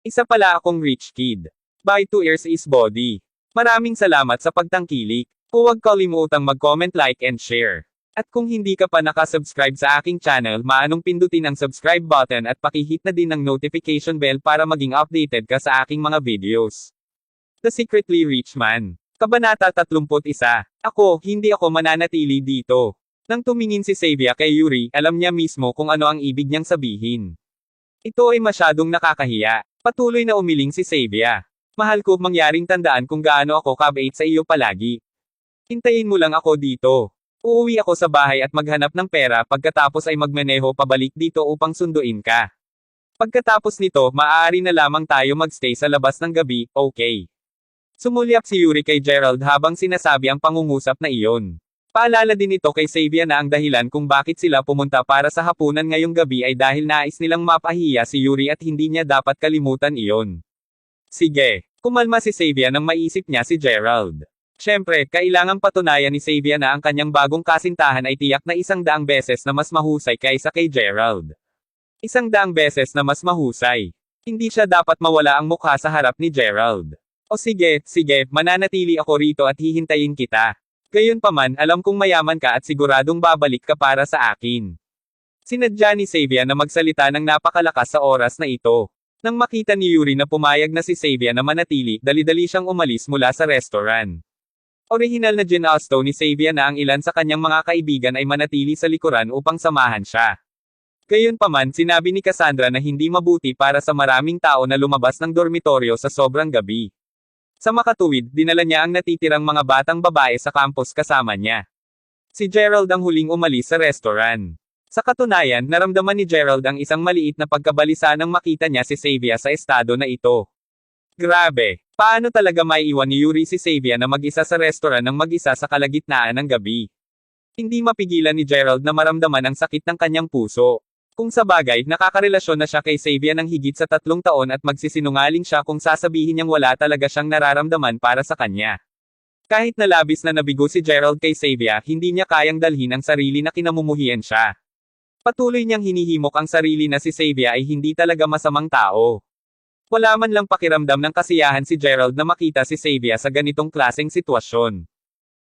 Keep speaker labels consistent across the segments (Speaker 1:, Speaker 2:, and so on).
Speaker 1: Isa pala akong rich kid. By 2 years is body. Maraming salamat sa pagtangkilik. Huwag kalimutang mag-comment, like and share. At kung hindi ka pa nakasubscribe sa aking channel, maanong pindutin ang subscribe button at pakihit na din ang notification bell para maging updated ka sa aking mga videos. The Secretly Rich Man. Kabanata 31. Ako, hindi ako mananatili dito. Nang tumingin si Xavier kay Yuri, alam niya mismo kung ano ang ibig niyang sabihin. Ito ay masyadong nakakahiya. Patuloy na umiling si Xavier. Mahal ko, mangyaring tandaan kung gaano ako kabait sa iyo palagi. Hintayin mo lang ako dito. Uuwi ako sa bahay at maghanap ng pera, pagkatapos ay magmaneho pabalik dito upang sunduin ka. Pagkatapos nito, maaari na lamang tayo magstay sa labas ng gabi, okay? Sumulyap si Yuri kay Gerald habang sinasabi ang pangungusap na iyon. Paalala din ito kay Xavier na ang dahilan kung bakit sila pumunta para sa hapunan ngayong gabi ay dahil nais nilang mapahiya si Yuri at hindi niya dapat kalimutan iyon. Sige, kumalma si Xavier nang maisip niya si Gerald. Siyempre, kailangang patunayan ni Xavier na ang kanyang bagong kasintahan ay tiyak na 100 beses na mas mahusay kaysa kay Gerald. 100 beses na mas mahusay. Hindi siya dapat mawala ang mukha sa harap ni Gerald. O sige, mananatili ako rito at hihintayin kita. Gayunpaman, alam kong mayaman ka at siguradong babalik ka para sa akin. Sinadya ni Xavier na magsalita ng napakalakas sa oras na ito. Nang makita ni Yuri na pumayag na si Xavier na manatili, dali-dali siyang umalis mula sa restaurant. Orihinal na ginusto ni Xavier na ang ilan sa kanyang mga kaibigan ay manatili sa likuran upang samahan siya. Gayunpaman, sinabi ni Cassandra na hindi mabuti para sa maraming tao na lumabas ng dormitoryo sa sobrang gabi. Sa makatuwid, dinala niya ang natitirang mga batang babae sa campus kasama niya. Si Gerald ang huling umalis sa restaurant. Sa katunayan, naramdaman ni Gerald ang isang maliit na pagkabalisa nang makita niya si Xavier sa estado na ito. Grabe, paano talaga maiiwan ni Yuri si Xavier na mag-isa sa restaurant ng mag-isa sa kalagitnaan ng gabi? Hindi mapigilan ni Gerald na maramdaman ang sakit ng kanyang puso. Kung sa bagay, nakakarelasyon na siya kay Xavier ng higit sa 3 taon at magsisinungaling siya kung sasabihin niyang wala talaga siyang nararamdaman para sa kanya. Kahit na labis na nabigo si Gerald kay Xavier, hindi niya kayang dalhin ang sarili na kinamumuhian siya. Patuloy niyang hinihimok ang sarili na si Xavier ay hindi talaga masamang tao. Wala man lang pakiramdam ng kasiyahan si Gerald na makita si Xavier sa ganitong klaseng sitwasyon.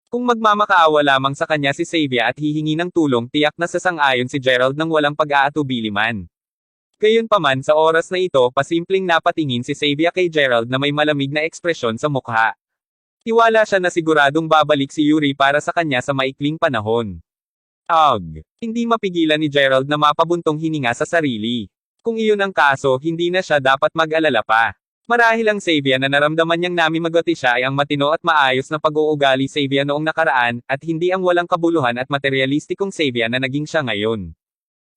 Speaker 1: Kung magmamakaawa lamang sa kanya si Xavier at hihingi ng tulong, tiyak na sasang-ayon si Gerald nang walang pag-aatubili man. Gayunpaman, sa oras na ito, pasimpleng napatingin si Xavier kay Gerald na may malamig na ekspresyon sa mukha. Tiwala siya na siguradong babalik si Yuri para sa kanya sa maikling panahon. Hindi mapigilan ni Gerald na mapabuntong hininga sa sarili. Kung iyon ang kaso, hindi na siya dapat mag-alala pa. Marahil ang Xavier na naramdaman niyang namimagati siya ay ang matino at maayos na pag-uugali Xavier noong nakaraan, at hindi ang walang kabuluhan at materialistikong Xavier na naging siya ngayon.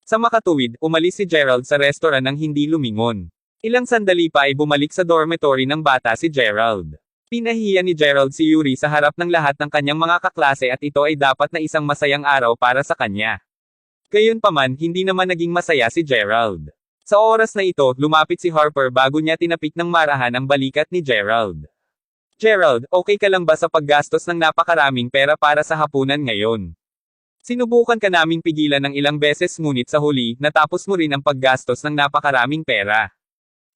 Speaker 1: Sa makatuwid, umalis si Gerald sa restaurant nang hindi lumingon. Ilang sandali pa ay bumalik sa dormitory ng bata si Gerald. Pinahiya ni Gerald si Yuri sa harap ng lahat ng kanyang mga kaklase at ito ay dapat na isang masayang araw para sa kanya. Gayunpaman, hindi naman naging masaya si Gerald. Sa oras na ito, lumapit si Harper bago niya tinapik ng marahan ang balikat ni Gerald. Gerald, okay ka lang ba sa paggastos ng napakaraming pera para sa hapunan ngayon? Sinubukan ka naming pigilan ng ilang beses ngunit sa huli, natapos mo rin ang paggastos ng napakaraming pera.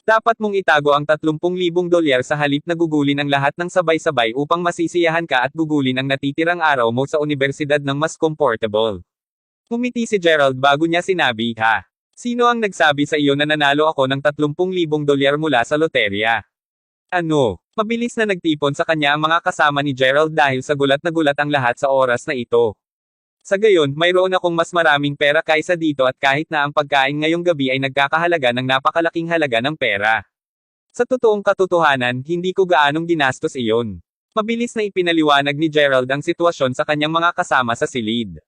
Speaker 1: Dapat mong itago ang $30,000 sa halip na gugulin ang lahat ng sabay-sabay upang masisiyahan ka at gugulin ang natitirang araw mo sa universidad ng mas comfortable. Ngumiti si Gerald bago niya sinabi, ha? Sino ang nagsabi sa iyo na nanalo ako ng $30,000 mula sa loterya? Ano? Mabilis na nagtipon sa kanya ang mga kasama ni Gerald dahil sa gulat na gulat ang lahat sa oras na ito. Sa gayon, mayroon akong mas maraming pera kaysa dito at kahit na ang pagkain ngayong gabi ay nagkakahalaga ng napakalaking halaga ng pera. Sa totoong katotohanan, hindi ko gaanong ginastos iyon. Mabilis na ipinaliwanag ni Gerald ang sitwasyon sa kanyang mga kasama sa silid.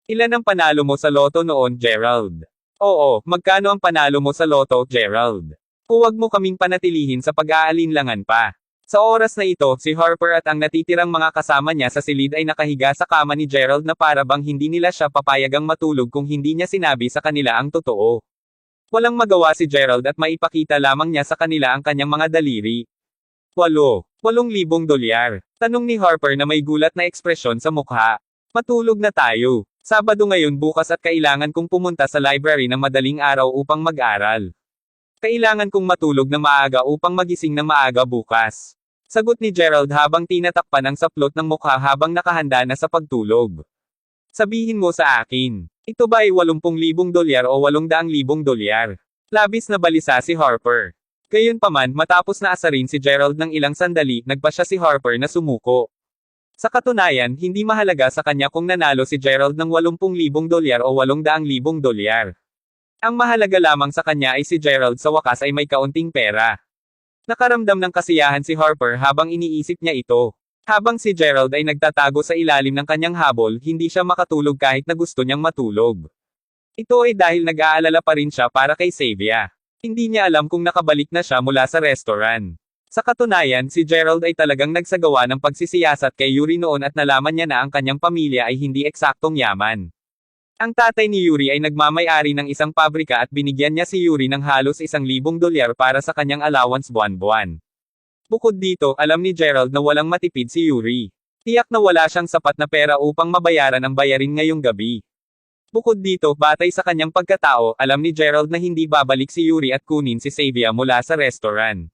Speaker 1: Ilan ang panalo mo sa loto noon, Gerald? Oo, magkano ang panalo mo sa loto, Gerald? Huwag mo kaming panatilihin sa pag-aalinlangan pa. Sa oras na ito, si Harper at ang natitirang mga kasama niya sa silid ay nakahiga sa kama ni Gerald na para bang hindi nila siya papayagang matulog kung hindi niya sinabi sa kanila ang totoo. Walang magawa si Gerald at maipakita lamang niya sa kanila ang kanyang mga daliri. $8,000. Tanong ni Harper na may gulat na ekspresyon sa mukha. Matulog na tayo. Sabado ngayon bukas at kailangan kong pumunta sa library ng madaling araw upang mag-aral. Kailangan kong matulog ng maaga upang magising ng maaga bukas. Sagot ni Gerald habang tinatakpan ang saplot ng mukha habang nakahanda na sa pagtulog. Sabihin mo sa akin, ito ba ay $80,000 o $800,000? Labis na balisa si Harper. Gayunpaman, matapos na asarin si Gerald ng ilang sandali, nagpa siya si Harper na sumuko. Sa katunayan, hindi mahalaga sa kanya kung nanalo si Gerald ng $80,000 o $800,000. Ang mahalaga lamang sa kanya ay si Gerald sa wakas ay may kaunting pera. Nakaramdam ng kasiyahan si Harper habang iniisip niya ito. Habang si Gerald ay nagtatago sa ilalim ng kanyang habol, hindi siya makatulog kahit na gusto niyang matulog. Ito ay dahil nag-aalala pa rin siya para kay Xavier. Hindi niya alam kung nakabalik na siya mula sa restaurant. Sa katunayan, si Gerald ay talagang nagsagawa ng pagsisiyasat kay Yuri noon at nalaman niya na ang kanyang pamilya ay hindi eksaktong yaman. Ang tatay ni Yuri ay nagmamay-ari ng isang pabrika at binigyan niya si Yuri ng halos $1,000 para sa kanyang allowance buwan-buwan. Bukod dito, alam ni Gerald na walang matipid si Yuri. Tiyak na wala siyang sapat na pera upang mabayaran ang bayarin ngayong gabi. Bukod dito, batay sa kanyang pagkatao, alam ni Gerald na hindi babalik si Yuri at kunin si Xavier mula sa restaurant.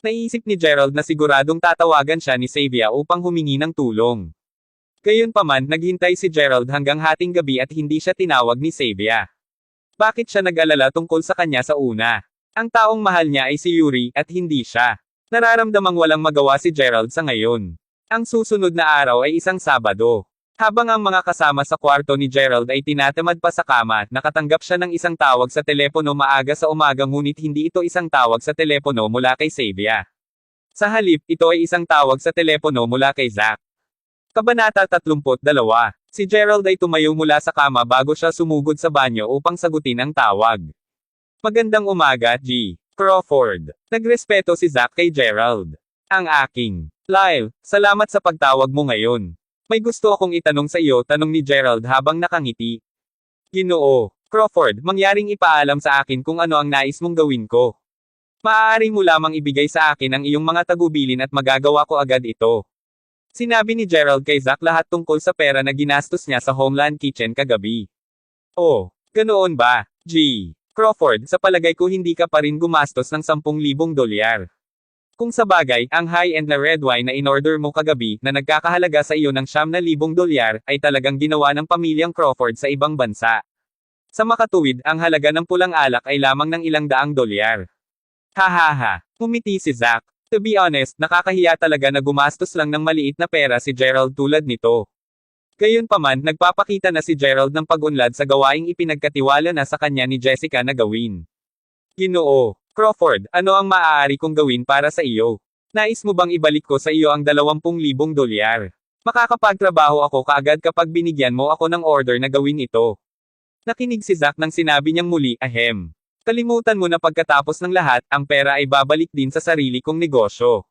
Speaker 1: Naisip ni Gerald na siguradong tatawagan siya ni Xavier upang humingi ng tulong. Gayunpaman, naghintay si Gerald hanggang hating gabi at hindi siya tinawag ni Xavier. Bakit siya nag-alala tungkol sa kanya sa una? Ang taong mahal niya ay si Yuri, at hindi siya. Nararamdamang walang magawa si Gerald sa ngayon. Ang susunod na araw ay isang Sabado. Habang ang mga kasama sa kwarto ni Gerald ay tinatamad pa sa kama, nakatanggap siya ng isang tawag sa telepono maaga sa umaga ngunit hindi ito isang tawag sa telepono mula kay Xavier. Sa halip, ito ay isang tawag sa telepono mula kay Zack. Kabanata 32. Si Gerald ay tumayo mula sa kama bago siya sumugod sa banyo upang sagutin ang tawag. Magandang umaga, G. Crawford. Nagrespeto si Zack kay Gerald. Ang aking Lyle, salamat sa pagtawag mo ngayon. May gusto akong itanong sa iyo, tanong ni Gerald habang nakangiti. Ginoo Crawford, mangyaring ipaalam sa akin kung ano ang nais mong gawin ko. Maaari mo lamang ibigay sa akin ang iyong mga tagubilin at magagawa ko agad ito. Sinabi ni Gerald kay Zack lahat tungkol sa pera na ginastos niya sa Homeland Kitchen kagabi. Oh, ganoon ba, G. Crawford, sa palagay ko hindi ka pa rin gumastos ng $10,000. Kung sa bagay, ang high-end na red wine na in-order mo kagabi, na nagkakahalaga sa iyo ng $9,000, ay talagang ginawa ng pamilyang Crawford sa ibang bansa. Sa makatuwid, ang halaga ng pulang alak ay lamang ng $200. Hahaha, ngumiti si Zack. To be honest, nakakahiya talaga na gumastos lang ng maliit na pera si Gerald tulad nito. Gayunpaman, nagpapakita na si Gerald ng pag-unlad sa gawaing ipinagkatiwala na sa kanya ni Jessica na gawin. Ginoo Crawford, ano ang maaari kong gawin para sa iyo? Nais mo bang ibalik ko sa iyo ang $20,000? Makakapagtrabaho ako kaagad kapag binigyan mo ako ng order na gawin ito. Nakinig si Zack nang sinabi niyang muli, ahem. Kalimutan mo na pagkatapos ng lahat, ang pera ay babalik din sa sarili kong negosyo.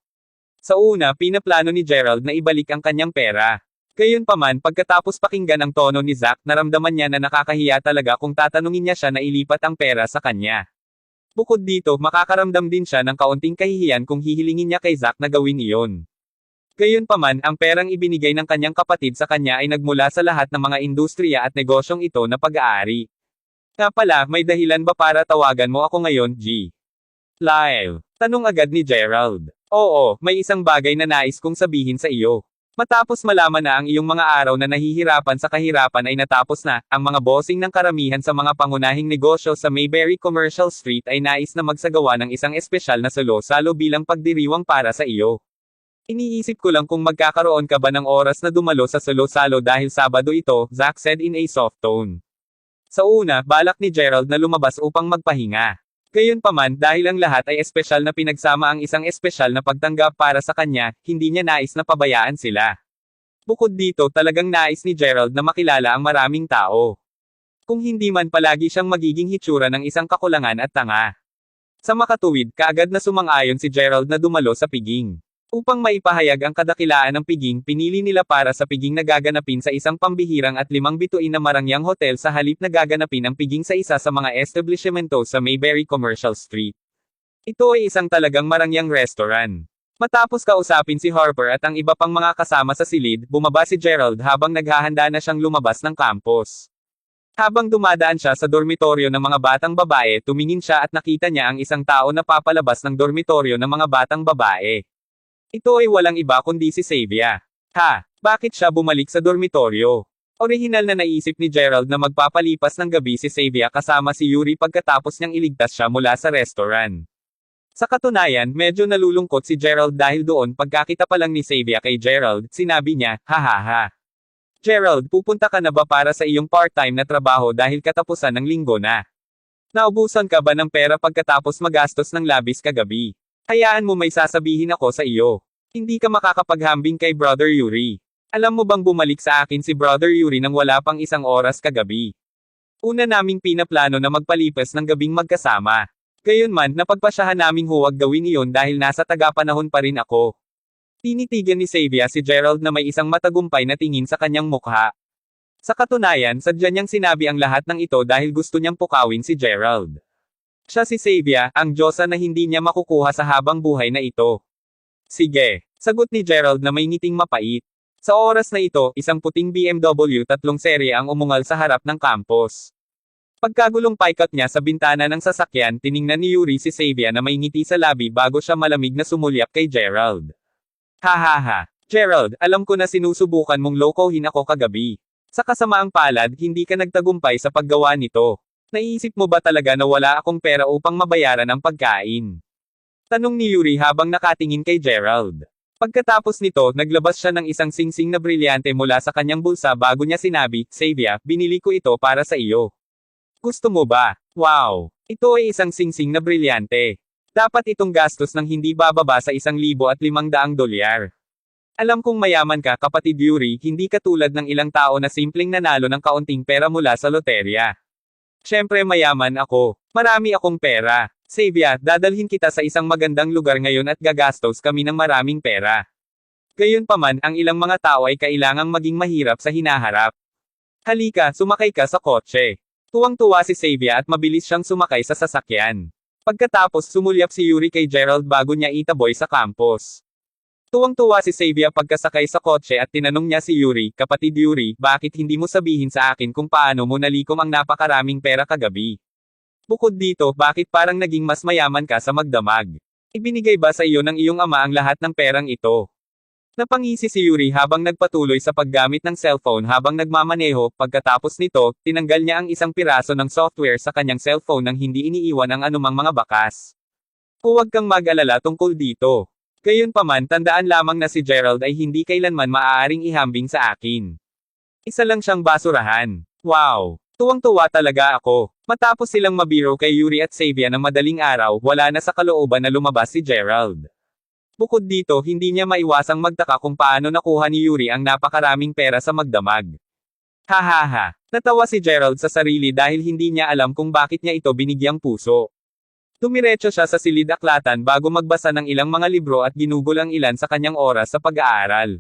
Speaker 1: Sa una, pinaplano ni Gerald na ibalik ang kanyang pera. Gayunpaman, pagkatapos pakinggan ang tono ni Zack, naramdaman niya na nakakahiya talaga kung tatanungin niya siya na ilipat ang pera sa kanya. Bukod dito, makakaramdam din siya ng kaunting kahihiyan kung hihilingin niya kay Zack na gawin iyon. Gayunpaman, ang perang ibinigay ng kanyang kapatid sa kanya ay nagmula sa lahat ng mga industriya at negosyong ito na pag-aari. Nga pala, may dahilan ba para tawagan mo ako ngayon, G? Lyle. Tanong agad ni Gerald. Oo, may isang bagay na nais kong sabihin sa iyo. Matapos malaman na ang iyong mga araw na nahihirapan sa kahirapan ay natapos na, ang mga bossing ng karamihan sa mga pangunahing negosyo sa Mayberry Commercial Street ay nais na magsagawa ng isang espesyal na salo-salo bilang pagdiriwang para sa iyo. Iniisip ko lang kung magkakaroon ka ba ng oras na dumalo sa salo-salo dahil Sabado ito, Zack said in a soft tone. Sa una, balak ni Gerald na lumabas upang magpahinga. Gayunpaman, dahil ang lahat ay espesyal na pinagsama ang isang espesyal na pagtanggap para sa kanya, hindi niya nais na pabayaan sila. Bukod dito, talagang nais ni Gerald na makilala ang maraming tao. Kung hindi man palagi siyang magiging hitsura ng isang kakulangan at tanga. Sa makatuwid, kaagad na sumang-ayon si Gerald na dumalo sa piging. Upang maipahayag ang kadakilaan ng piging, pinili nila para sa piging na gaganapin sa isang pambihirang at 5 bituin na marangyang hotel sa halip na gaganapin ang piging sa isa sa mga establishmento sa Mayberry Commercial Street. Ito ay isang talagang marangyang restaurant. Matapos kausapin si Harper at ang iba pang mga kasama sa silid, bumaba si Gerald habang naghahanda na siyang lumabas ng campus. Habang dumadaan siya sa dormitoryo ng mga batang babae, tumingin siya at nakita niya ang isang tao na papalabas ng dormitoryo ng mga batang babae. Ito ay walang iba kundi si Xavier. Ha! Bakit siya bumalik sa dormitoryo? Orihinal na naisip ni Gerald na magpapalipas ng gabi si Xavier kasama si Yuri pagkatapos niyang iligtas siya mula sa restaurant. Sa katunayan, medyo nalulungkot si Gerald dahil doon pagkakita pa lang ni Xavier kay Gerald, sinabi niya, hahaha. Gerald, pupunta ka na ba para sa iyong part-time na trabaho dahil katapusan ng linggo na? Naubusan ka ba ng pera pagkatapos magastos ng labis kagabi? Hayaan mo may sasabihin ako sa iyo. Hindi ka makakapaghambing kay Brother Yuri. Alam mo bang bumalik sa akin si Brother Yuri nang wala pang 1 oras kagabi? Una naming pinaplano na magpalipas ng gabing magkasama. Gayunman, napagpasyahan naming huwag gawin iyon dahil nasa tagapanahon pa rin ako. Tinitigan ni Xavier si Gerald na may isang matagumpay na tingin sa kanyang mukha. Sa katunayan, sadya niyang sinabi ang lahat ng ito dahil gusto niyang pukawin si Gerald. Siya si Xavier, ang Diyosa na hindi niya makukuha sa habang buhay na ito. Sige, sagot ni Gerald na may ngiting mapait. Sa oras na ito, isang puting BMW 3 serye ang umungal sa harap ng campus. Pagkagulong paikot niya sa bintana ng sasakyan, tiningnan ni Yuri si Xavier na may ngiti sa labi bago siya malamig na sumulyap kay Gerald. Hahaha. Gerald, alam ko na sinusubukan mong lokohin ako kagabi. Sa kasamaang palad, hindi ka nagtagumpay sa paggawa nito. Naisip mo ba talaga na wala akong pera upang mabayaran ang pagkain? Tanong ni Yuri habang nakatingin kay Gerald. Pagkatapos nito, naglabas siya ng isang singsing na brilyante mula sa kanyang bulsa bago niya sinabi, Xavier, binili ko ito para sa iyo. Gusto mo ba? Wow! Ito ay isang singsing na brilyante. Dapat itong gastos ng hindi bababa sa $1,500. Alam kong mayaman ka, kapatid Yuri, hindi katulad ng ilang tao na simpleng nanalo ng kaunting pera mula sa loterya. Siyempre mayaman ako. Marami akong pera. Xavier, dadalhin kita sa isang magandang lugar ngayon at gagastos kami ng maraming pera. Gayunpaman, ang ilang mga tao ay kailangang maging mahirap sa hinaharap. Halika, sumakay ka sa kotse. Tuwang-tuwa si Xavier at mabilis siyang sumakay sa sasakyan. Pagkatapos sumulyap si Yuri kay Gerald bago niya itaboy sa campus. Tuwang-tuwa si Xavier pagkasakay sa kotse at tinanong niya si Yuri, kapatid Yuri, bakit hindi mo sabihin sa akin kung paano mo nalikom ang napakaraming pera kagabi? Bukod dito, bakit parang naging mas mayaman ka sa magdamag? Ibinigay ba sa iyo ng iyong ama ang lahat ng perang ito? Napangisi si Yuri habang nagpatuloy sa paggamit ng cellphone habang nagmamaneho, pagkatapos nito, tinanggal niya ang isang piraso ng software sa kanyang cellphone nang hindi iniiwan ang anumang mga bakas. Huwag kang mag-alala tungkol dito. Gayunpaman, tandaan lamang na si Gerald ay hindi kailanman maaaring ihambing sa akin. Isa lang siyang basurahan. Wow! Tuwang-tuwa talaga ako. Matapos silang mabiro kay Yuri at Xavier ng madaling araw, wala na sa kalooban na lumabas si Gerald. Bukod dito, hindi niya maiwasang magtaka kung paano nakuha ni Yuri ang napakaraming pera sa magdamag. Hahaha. Natawa si Gerald sa sarili dahil hindi niya alam kung bakit niya ito binigyang puso. Dumiretso siya sa silid-aklatan bago magbasa ng ilang mga libro at ginugol ang ilan sa kanyang oras sa pag-aaral.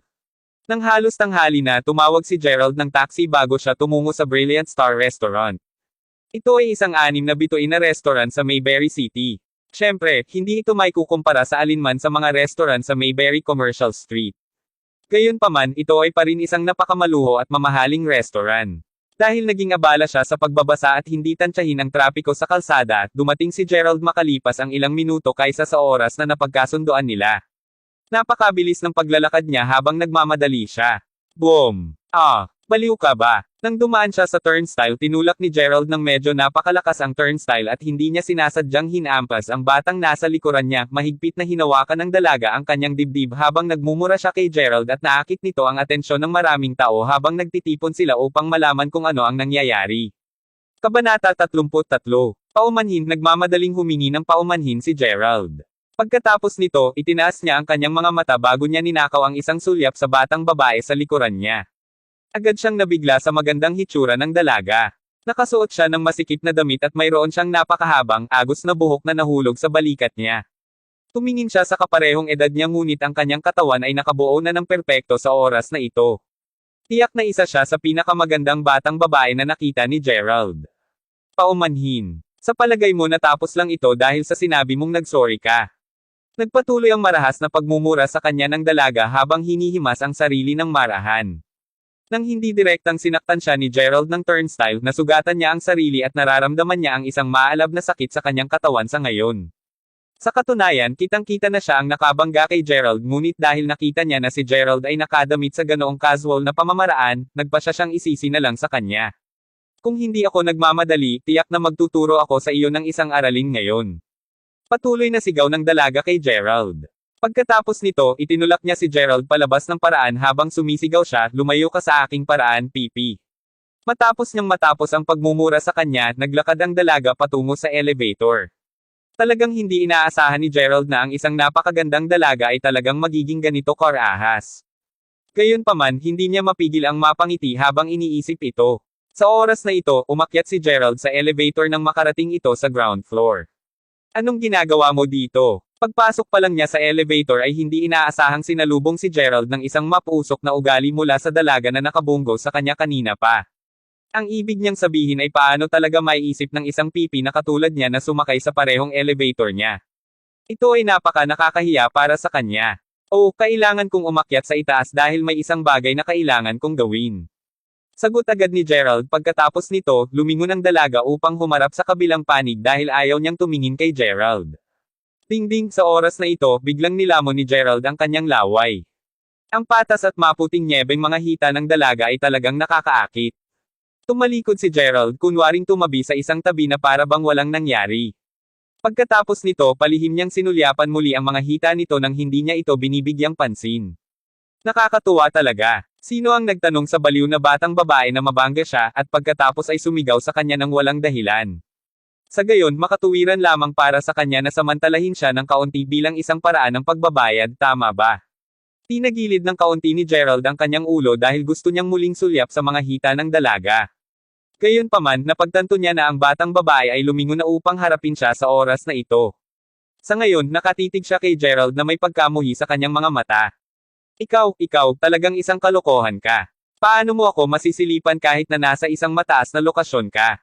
Speaker 1: Nang halos tanghali na, tumawag si Gerald ng taxi bago siya tumungo sa Brilliant Star Restaurant. Ito ay isang 6 na bituin na restaurant sa Mayberry City. Siyempre, hindi ito may kukumpara sa alinman sa mga restaurant sa Mayberry Commercial Street. Gayunpaman, ito ay pa rin isang napakamaluho at mamahaling restaurant. Dahil naging abala siya sa pagbabasa at hindi tantsahin ang trapiko sa kalsada, dumating si Gerald makalipas ang ilang minuto kaysa sa oras na napagkasunduan nila. Napakabilis ng paglalakad niya habang nagmamadali siya. Boom! Baliw ka ba? Nang dumaan siya sa turnstile, tinulak ni Gerald ng medyo napakalakas ang turnstile at hindi niya sinasadyang hinampas ang batang nasa likuran niya, mahigpit na hinawakan ng dalaga ang kanyang dibdib habang nagmumura siya kay Gerald at naakit nito ang atensyon ng maraming tao habang nagtitipon sila upang malaman kung ano ang nangyayari. Kabanata 33. Paumanhin. Nagmamadaling humingi ng paumanhin si Gerald. Pagkatapos nito, itinaas niya ang kanyang mga mata bago niya ninakaw ang isang sulyap sa batang babae sa likuran niya. Agad siyang nabigla sa magandang hitsura ng dalaga. Nakasuot siya ng masikip na damit at mayroon siyang napakahabang, agos na buhok na nahulog sa balikat niya. Tumingin siya sa kaparehong edad niya ngunit ang kanyang katawan ay nakabuo na ng perpekto sa oras na ito. Tiyak na isa siya sa pinakamagandang batang babae na nakita ni Gerald. Paumanhin. Sa palagay mo natapos lang ito dahil sa sinabi mong nagsorry ka. Nagpatuloy ang marahas na pagmumura sa kanya ng dalaga habang hinihimas ang sarili ng marahan. Nang hindi direktang sinaktan siya ni Gerald ng turnstile, nasugatan niya ang sarili at nararamdaman niya ang isang maalab na sakit sa kanyang katawan sa ngayon. Sa katunayan, kitang-kita na siya ang nakabangga kay Gerald, ngunit dahil nakita niya na si Gerald ay nakadamit sa ganoong casual na pamamaraan, nagpa siya siyang isisi na lang sa kanya. Kung hindi ako nagmamadali, tiyak na magtuturo ako sa iyo ng isang aralin ngayon. Patuloy na sigaw ng dalaga kay Gerald. Pagkatapos nito, itinulak niya si Gerald palabas ng paraan habang sumisigaw siya, lumayo ka sa aking paraan, pipi. Matapos ang pagmumura sa kanya, naglakad ang dalaga patungo sa elevator. Talagang hindi inaasahan ni Gerald na ang isang napakagandang dalaga ay talagang magiging ganito karahas. Gayunpaman, hindi niya mapigil ang mapangiti habang iniisip ito. Sa oras na ito, umakyat si Gerald sa elevator nang makarating ito sa ground floor. Anong ginagawa mo dito? Pagpasok pa lang niya sa elevator ay hindi inaasahang sinalubong si Gerald ng isang mapusok na ugali mula sa dalaga na nakabunggo sa kanya kanina pa. Ang ibig niyang sabihin ay paano talaga maiisip ng isang pipi na katulad niya na sumakay sa parehong elevator niya. Ito ay napaka nakakahiya para sa kanya. Oh, kailangan kong umakyat sa itaas dahil may isang bagay na kailangan kong gawin. Sagot agad ni Gerald. Pagkatapos nito, lumingon ang dalaga upang humarap sa kabilang panig dahil ayaw niyang tumingin kay Gerald. Ding-ding, sa oras na ito, biglang nilamon ni Gerald ang kanyang laway. Ang patas at maputing nyebeng mga hita ng dalaga ay talagang nakakaakit. Tumalikod si Gerald, kunwaring tumabi sa isang tabi na para bang walang nangyari. Pagkatapos nito, palihim niyang sinulyapan muli ang mga hita nito nang hindi niya ito binibigyang pansin. Nakakatuwa talaga. Sino ang nagtanong sa baliw na batang babae na mabangga siya, at pagkatapos ay sumigaw sa kanya ng walang dahilan? Sa gayon, makatuwiran lamang para sa kanya na samantalahin siya ng kaunti bilang isang paraan ng pagbabayad, tama ba? Tinagilid ng kaunti ni Gerald ang kanyang ulo dahil gusto niyang muling sulyap sa mga hita ng dalaga. Gayunpaman, napagtanto niya na ang batang babae ay lumingon na upang harapin siya sa oras na ito. Sa ngayon, nakatitig siya kay Gerald na may pagkamuhi sa kanyang mga mata. Ikaw, talagang isang kalokohan ka. Paano mo ako masisilipan kahit na nasa isang mataas na lokasyon ka?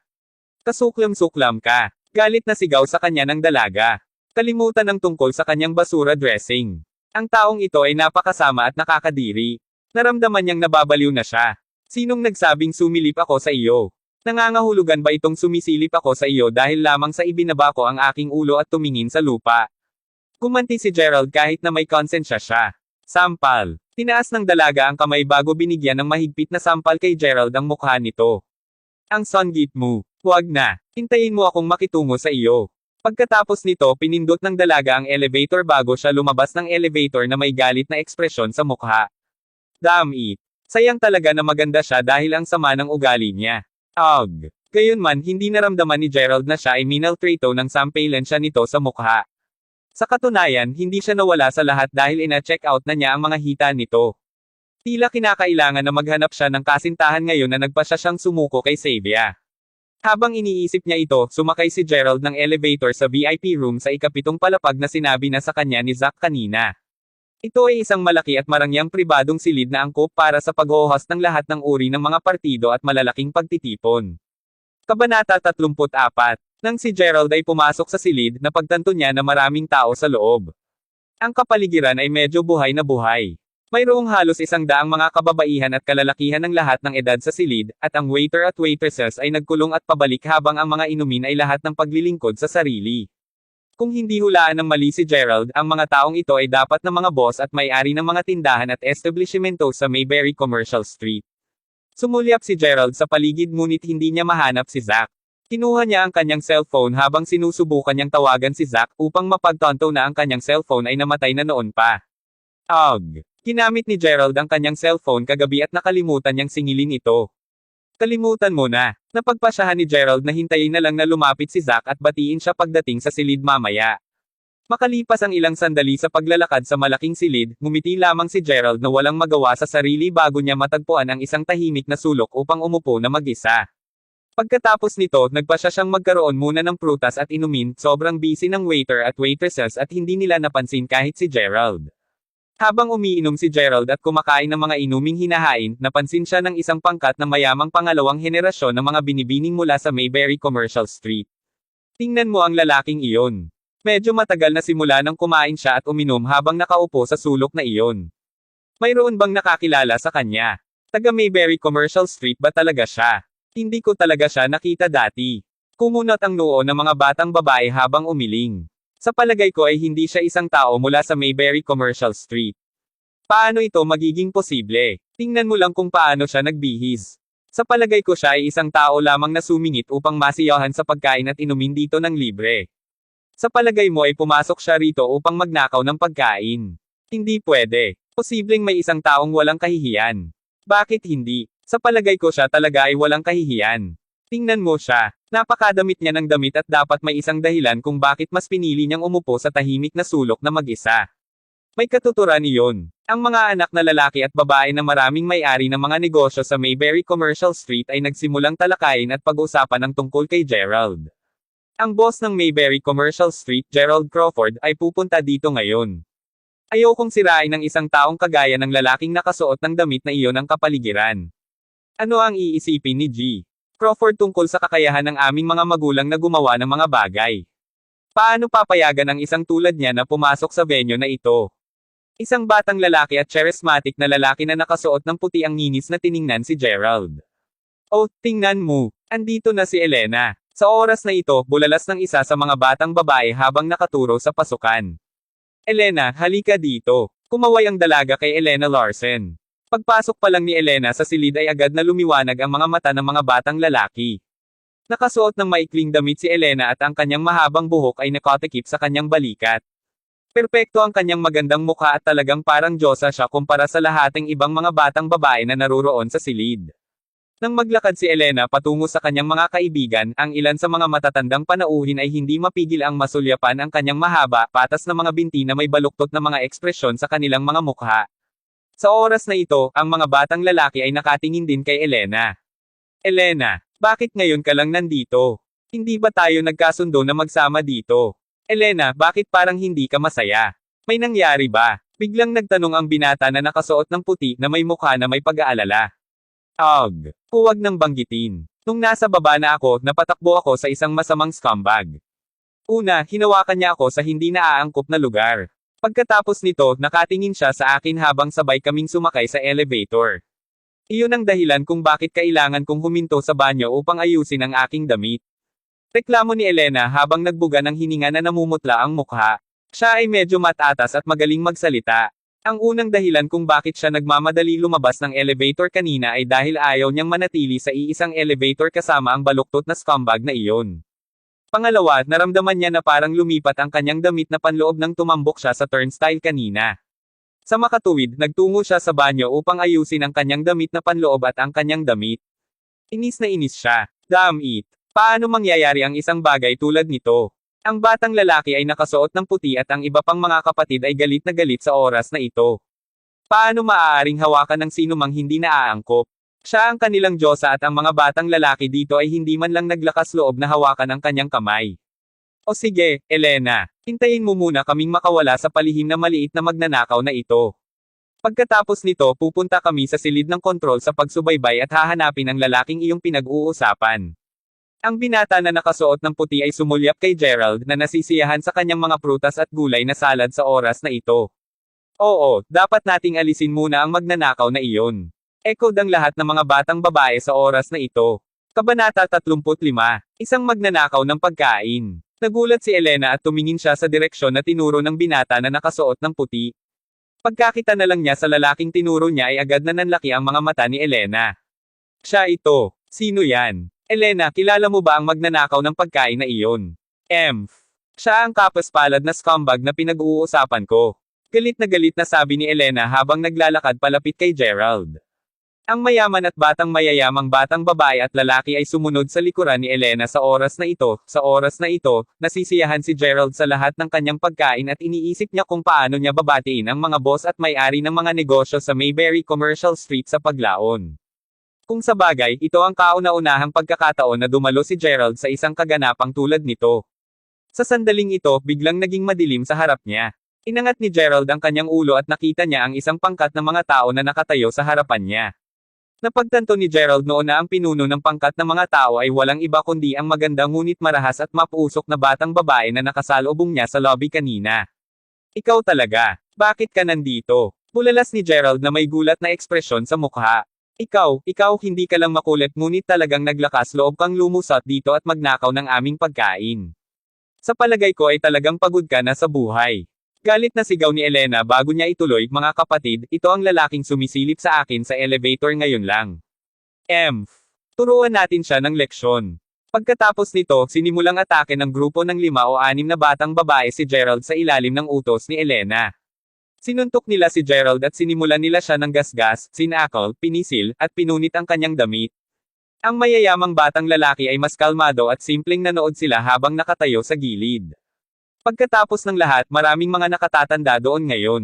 Speaker 1: Kasuklam-suklam ka. Galit na sigaw sa kanya ng dalaga. Kalimutan ang tungkol sa kanyang basura dressing. Ang taong ito ay napakasama at nakakadiri. Naramdaman niyang nababaliw na siya. Sinong nagsabing sumilip ako sa iyo? Nangangahulugan ba itong sumisilip ako sa iyo dahil lamang sa ibinaba ko ang aking ulo at tumingin sa lupa? Gumanti si Gerald kahit na may konsensya siya. Sampal. Tinaas ng dalaga ang kamay bago binigyan ng mahigpit na sampal kay Gerald ang mukha nito. Ang songgit mo. Huwag na. Hintayin mo akong makitungo sa iyo. Pagkatapos nito, pinindot ng dalaga ang elevator bago siya lumabas ng elevator na may galit na ekspresyon sa mukha. Damn it. Sayang talaga na maganda siya dahil ang sama ng ugali niya. Ugh. Gayunman, hindi naramdaman ni Gerald na siya ay minaltrato ng sampailan siya nito sa mukha. Sa katunayan, hindi siya nawala sa lahat dahil ina-check out na niya ang mga hita nito. Tila kinakailangan na maghanap siya ng kasintahan ngayon na nagpa siya siyang sumuko kay Xavier. Habang iniisip niya ito, sumakay si Gerald ng elevator sa VIP room sa ikapitong palapag na sinabi na sa kanya ni Zack kanina. Ito ay isang malaki at marangyang pribadong silid na angkop para sa pag-host ng lahat ng uri ng mga partido at malalaking pagtitipon. Kabanata 34. Nang si Gerald ay pumasok sa silid, napagtanto niya na maraming tao sa loob. Ang kapaligiran ay medyo buhay na buhay. Mayroong halos 100 mga kababaihan at kalalakihan ng lahat ng edad sa silid, at ang waiter at waitresses ay nagkulong at pabalik habang ang mga inumin ay lahat ng paglilingkod sa sarili. Kung hindi hulaan ng mali si Gerald, ang mga taong ito ay dapat na mga boss at may-ari ng mga tindahan at establishmento sa Mayberry Commercial Street. Sumulyap si Gerald sa paligid ngunit hindi niya mahanap si Zack. Kinuha niya ang kanyang cellphone habang sinusubukan niyang tawagan si Zack upang mapagtanto na ang kanyang cellphone ay namatay na noon pa. Ugh. Ginamit ni Gerald ang kanyang cellphone kagabi at nakalimutan niyang singilin ito. Kalimutan mo na. Napagpasyahan ni Gerald na hintayin na lang na lumapit si Zack at batiin siya pagdating sa silid mamaya. Makalipas ang ilang sandali sa paglalakad sa malaking silid, ngumiti lamang si Gerald na walang magawa sa sarili bago niya matagpuan ang isang tahimik na sulok upang umupo na mag-isa. Pagkatapos nito, nagpa siya siyang magkaroon muna ng prutas at inumin, sobrang busy ng waiter at waitresses at hindi nila napansin kahit si Gerald. Habang umiinom si Gerald at kumakain ng mga inuming hinahain, napansin siya ng isang pangkat na mayamang pangalawang henerasyon ng mga binibining mula sa Mayberry Commercial Street. Tingnan mo ang lalaking iyon. Medyo matagal na simula nang kumain siya at uminom habang nakaupo sa sulok na iyon. Mayroon bang nakakilala sa kanya? Taga Mayberry Commercial Street ba talaga siya? Hindi ko talaga siya nakita dati. Kumunot ang noo ng mga batang babae habang umiling. Sa palagay ko ay hindi siya isang tao mula sa Mayberry Commercial Street. Paano ito magiging posible? Tingnan mo lang kung paano siya nagbihis. Sa palagay ko siya ay isang tao lamang na sumingit upang masiyahan sa pagkain at inumin dito ng libre. Sa palagay mo ay pumasok siya rito upang magnakaw ng pagkain. Hindi pwede. Posibleng may isang taong walang kahihiyan. Bakit hindi? Sa palagay ko siya talaga ay walang kahihiyan. Tingnan mo siya. Napakadamit niya ng damit at dapat may isang dahilan kung bakit mas pinili niyang umupo sa tahimik na sulok na mag-isa. May katuturan iyon. Ang mga anak na lalaki at babae na maraming may-ari ng mga negosyo sa Mayberry Commercial Street ay nagsimulang talakayin at pag-usapan ang tungkol kay Gerald. Ang boss ng Mayberry Commercial Street, Gerald Crawford, ay pupunta dito ngayon. Ayokong sirain ng isang taong kagaya ng lalaking nakasuot ng damit na iyon ang kapaligiran. Ano ang iisipin ni G. Crawford tungkol sa kakayahan ng aming mga magulang na gumawa ng mga bagay? Paano papayagan ang isang tulad niya na pumasok sa venue na ito? Isang batang lalaki at charismatic na lalaki na nakasuot ng puti ang nginis na tiningnan si Gerald. Oh, tingnan mo, andito na si Elena. Sa oras na ito, bulalas ng isa sa mga batang babae habang nakaturo sa pasukan. Elena, halika dito. Kumaway ang dalaga kay Elena Larsen. Pagpasok pa lang ni Elena sa silid ay agad na lumiwanag ang mga mata ng mga batang lalaki. Nakasuot ng maikling damit si Elena at ang kanyang mahabang buhok ay nakatikip sa kanyang balikat. Perpekto ang kanyang magandang mukha at talagang parang diyosa siya kumpara sa lahating ibang mga batang babae na naruroon sa silid. Nang maglakad si Elena patungo sa kanyang mga kaibigan, ang ilan sa mga matatandang panauhin ay hindi mapigil ang masulyapan ang kanyang mahaba, patas na mga binti na may baluktot na mga ekspresyon sa kanilang mga mukha. Sa oras na ito, ang mga batang lalaki ay nakatingin din kay Elena. Elena, bakit ngayon ka lang nandito? Hindi ba tayo nagkasundo na magsama dito? Elena, bakit parang hindi ka masaya? May nangyari ba? Biglang nagtanong ang binata na nakasuot ng puti na may mukha na may pag-aalala. Huwag nang banggitin. Nung nasa baba na ako, napatakbo ako sa isang masamang scumbag. Una, hinawakan niya ako sa hindi naaangkop na lugar. Pagkatapos nito, nakatingin siya sa akin habang sabay kaming sumakay sa elevator. Iyon ang dahilan kung bakit kailangan kong huminto sa banyo upang ayusin ang aking damit. Reklamo ni Elena habang nagbuga ng hininga na namumutla ang mukha. Siya ay medyo matatas at magaling magsalita. Ang unang dahilan kung bakit siya nagmamadali lumabas ng elevator kanina ay dahil ayaw niyang manatili sa iisang elevator kasama ang baluktot na scumbag na iyon. Pangalawa, naramdaman niya na parang lumipat ang kanyang damit na panloob nang tumambok siya sa turnstile kanina. Sa makatuwid, nagtungo siya sa banyo upang ayusin ang kanyang damit na panloob at ang kanyang damit. Inis na inis siya. Damn it. Paano mangyayari ang isang bagay tulad nito? Ang batang lalaki ay nakasuot ng puti at ang iba pang mga kapatid ay galit na galit sa oras na ito. Paano maaaring hawakan ng sino mang hindi naaangkop? Siya ang kanilang diyosa at ang mga batang lalaki dito ay hindi man lang naglakas loob na hawakan ang kanyang kamay. O sige, Elena, hintayin mo muna kaming makawala sa palihim na maliit na magnanakaw na ito. Pagkatapos nito, pupunta kami sa silid ng kontrol sa pagsubaybay at hahanapin ang lalaking iyong pinag-uusapan. Ang binata na nakasuot ng puti ay sumulyap kay Gerald na nasisiyahan sa kanyang mga prutas at gulay na salad sa oras na ito. Oo, dapat nating alisin muna ang magnanakaw na iyon. Echoed ang lahat ng mga batang babae sa oras na ito. Kabanata 35. Isang magnanakaw ng pagkain. Nagulat si Elena at tumingin siya sa direksyon na tinuro ng binata na nakasuot ng puti. Pagkakita na lang niya sa lalaking tinuro niya ay agad na nanlaki ang mga mata ni Elena. Siya ito. Sino yan? Elena, kilala mo ba ang magnanakaw ng pagkain na iyon? Siya ang kapaspalad na scumbag na pinag-uusapan ko. Galit na sabi ni Elena habang naglalakad palapit kay Gerald. Ang mayaman at batang mayayamang batang babae at lalaki ay sumunod sa likuran ni Elena sa oras na ito. Sa oras na ito, nasisiyahan si Gerald sa lahat ng kanyang pagkain at iniisip niya kung paano niya babatiin ang mga boss at may-ari ng mga negosyo sa Mayberry Commercial Street sa paglaon. Kung sa bagay, ito ang kauna-unahang pagkakataon na dumalo si Gerald sa isang kaganapang tulad nito. Sa sandaling ito, biglang naging madilim sa harap niya. Inangat ni Gerald ang kanyang ulo at nakita niya ang isang pangkat ng mga tao na nakatayo sa harapan niya. Napagtanto ni Gerald noon na ang pinuno ng pangkat ng mga tao ay walang iba kundi ang maganda ngunit marahas at mapuusok na batang babae na nakasalubong niya sa lobby kanina. Ikaw talaga. Bakit ka nandito? Bulalas ni Gerald na may gulat na ekspresyon sa mukha. Ikaw hindi ka lang makulit ngunit talagang naglakas loob kang lumusot dito at magnakaw ng aming pagkain. Sa palagay ko ay talagang pagod ka na sa buhay. Galit na sigaw ni Elena bago niya ituloy, mga kapatid, ito ang lalaking sumisilip sa akin sa elevator ngayon lang. Turuan natin siya ng leksyon. Pagkatapos nito, sinimulang atake ng grupo ng 5 o 6 na batang babae si Gerald sa ilalim ng utos ni Elena. Sinuntok nila si Gerald at sinimulan nila siya ng gasgas, sinakal, pinisil, at pinunit ang kanyang damit. Ang mayayamang batang lalaki ay mas kalmado at simpleng nanood sila habang nakatayo sa gilid. Pagkatapos ng lahat, maraming mga nakatatanda doon ngayon.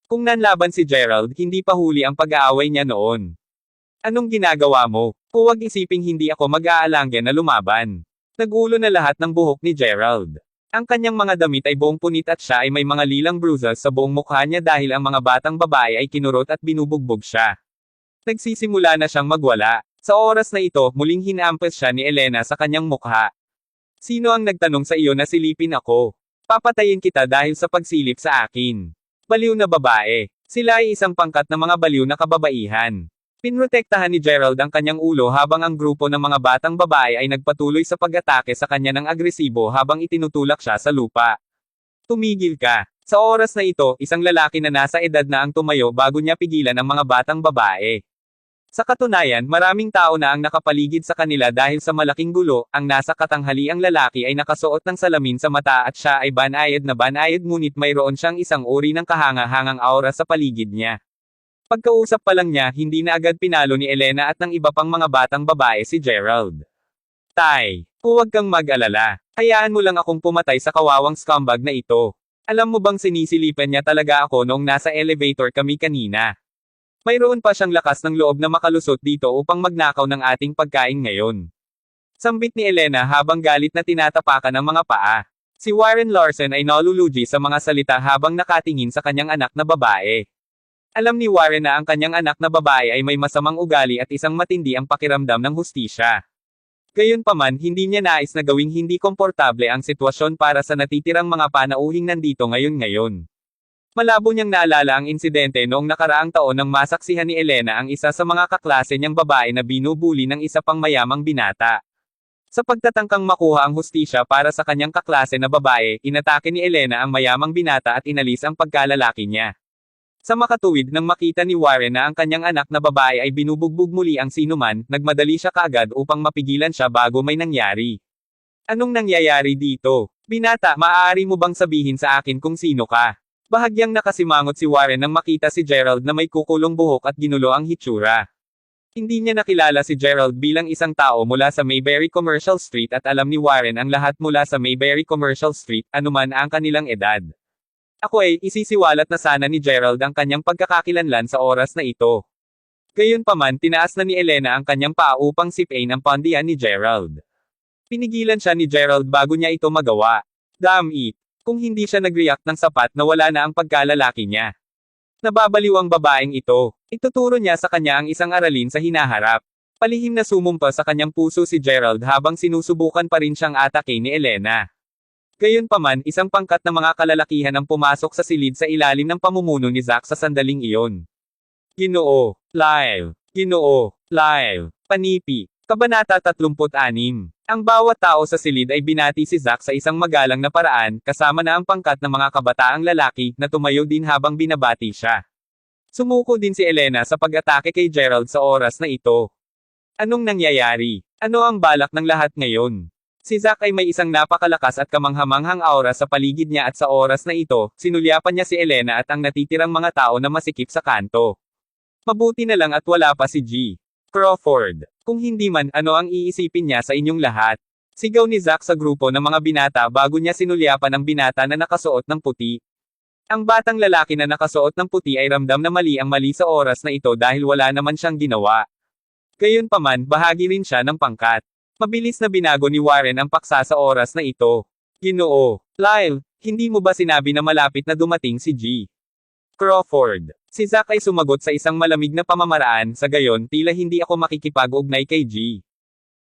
Speaker 1: Kung nanlaban si Gerald, hindi pa huli ang pag-aaway niya noon. Anong ginagawa mo? Huwag isiping hindi ako mag-aalangya na lumaban. Nagulo na lahat ng buhok ni Gerald. Ang kanyang mga damit ay buong punit at siya ay may mga lilang bruises sa buong mukha niya dahil ang mga batang babae ay kinurot at binubugbog siya. Nagsisimula na siyang magwala. Sa oras na ito, muling hinampas siya ni Elena sa kanyang mukha. Sino ang nagtanong sa iyo na silipin ako? Papatayin kita dahil sa pagsilip sa akin. Baliw na babae. Sila ay isang pangkat na mga baliw na kababaihan. Pinrotektahan ni Gerald ang kanyang ulo habang ang grupo ng mga batang babae ay nagpatuloy sa pag-atake sa kanya ng agresibo habang itinutulak siya sa lupa. Tumigil ka. Sa oras na ito, isang lalaki na nasa edad na ang tumayo bago niya pigilan ang mga batang babae. Sa katunayan, maraming tao na ang nakapaligid sa kanila dahil sa malaking gulo, ang nasa katanghaliang lalaki ay nakasuot ng salamin sa mata at siya ay banayad na banayad ngunit mayroon siyang isang uri ng kahanga-hangang aura sa paligid niya. Pagkausap pa lang niya, hindi na agad pinalo ni Elena at ng iba pang mga batang babae si Gerald. Tay, huwag kang mag-alala. Hayaan mo lang akong pumatay sa kawawang scumbag na ito. Alam mo bang sinisilipan niya talaga ako noong nasa elevator kami kanina? Mayroon pa siyang lakas ng loob na makalusot dito upang magnakaw ng ating pagkain ngayon. Sambit ni Elena habang galit na tinatapakan ang mga paa. Si Warren Larson ay nalulugi sa mga salita habang nakatingin sa kanyang anak na babae. Alam ni Warren na ang kanyang anak na babae ay may masamang ugali at isang matindi ang pakiramdam ng hustisya. Gayunpaman, hindi niya nais na gawing hindi komportable ang sitwasyon para sa natitirang mga panauhing nandito ngayon. Malabo niyang naalala ang insidente noong nakaraang taon nang masaksihan ni Elena ang isa sa mga kaklase niyang babae na binubuli ng isa pang mayamang binata. Sa pagtatangkang makuha ang hustisya para sa kanyang kaklase na babae, inatake ni Elena ang mayamang binata at inalis ang pagkalalaki niya. Sa makatuwid nang makita ni Warren na ang kanyang anak na babae ay binubugbog muli ang sinuman, nagmadali siya kaagad upang mapigilan siya bago may nangyari. Anong nangyayari dito? Binata, maaari mo bang sabihin sa akin kung sino ka? Bahagyang nakasimangot si Warren nang makita si Gerald na may kukulong buhok at ginulo ang hitsura. Hindi niya nakilala si Gerald bilang isang tao mula sa Mayberry Commercial Street at alam ni Warren ang lahat mula sa Mayberry Commercial Street, anuman ang kanilang edad. Ako ay isisiwalat na sana ni Gerald ang kanyang pagkakakilanlan sa oras na ito. Gayunpaman, tinaas na ni Elena ang kanyang paa upang sipain ang pandian ni Gerald. Pinigilan siya ni Gerald bago niya ito magawa. Damn it! Kung hindi siya nag-react ng sapat na wala na ang pagkalalaki niya. Nababaliw ang babaeng ito. Ituturo niya sa kanya ang isang aralin sa hinaharap. Palihim na sumumpa sa kanyang puso si Gerald habang sinusubukan pa rin siyang atake ni Elena. Gayunpaman, isang pangkat na mga kalalakihan ang pumasok sa silid sa ilalim ng pamumuno ni Zack sa sandaling iyon. Ginoo, Lyle. Ginoo, Lyle. Panipi. Kabanata 36. Ang bawat tao sa silid ay binati si Zack sa isang magalang na paraan, kasama na ang pangkat ng mga kabataang lalaki, na tumayo din habang binabati siya. Sumuko din si Elena sa pag-atake kay Gerald sa oras na ito. Anong nangyayari? Ano ang balak ng lahat ngayon? Si Zack ay may isang napakalakas at kamanghamanghang aura sa paligid niya at sa oras na ito, sinulyapan niya si Elena at ang natitirang mga tao na masikip sa kanto. Mabuti na lang at wala pa si G. Crawford. Kung hindi man, ano ang iisipin niya sa inyong lahat? Sigaw ni Zack sa grupo ng mga binata bago niya sinulyapan ang binata na nakasuot ng puti. Ang batang lalaki na nakasuot ng puti ay ramdam na mali ang mali sa oras na ito dahil wala naman siyang ginawa. Gayunpaman, bahagi rin siya ng pangkat. Mabilis na binago ni Warren ang paksa sa oras na ito. Ginoo, Lyle, hindi mo ba sinabi na malapit na dumating si G. Crawford? Si Zack ay sumagot sa isang malamig na pamamaraan, sa gayon tila hindi ako makikipag-ugnay kay G.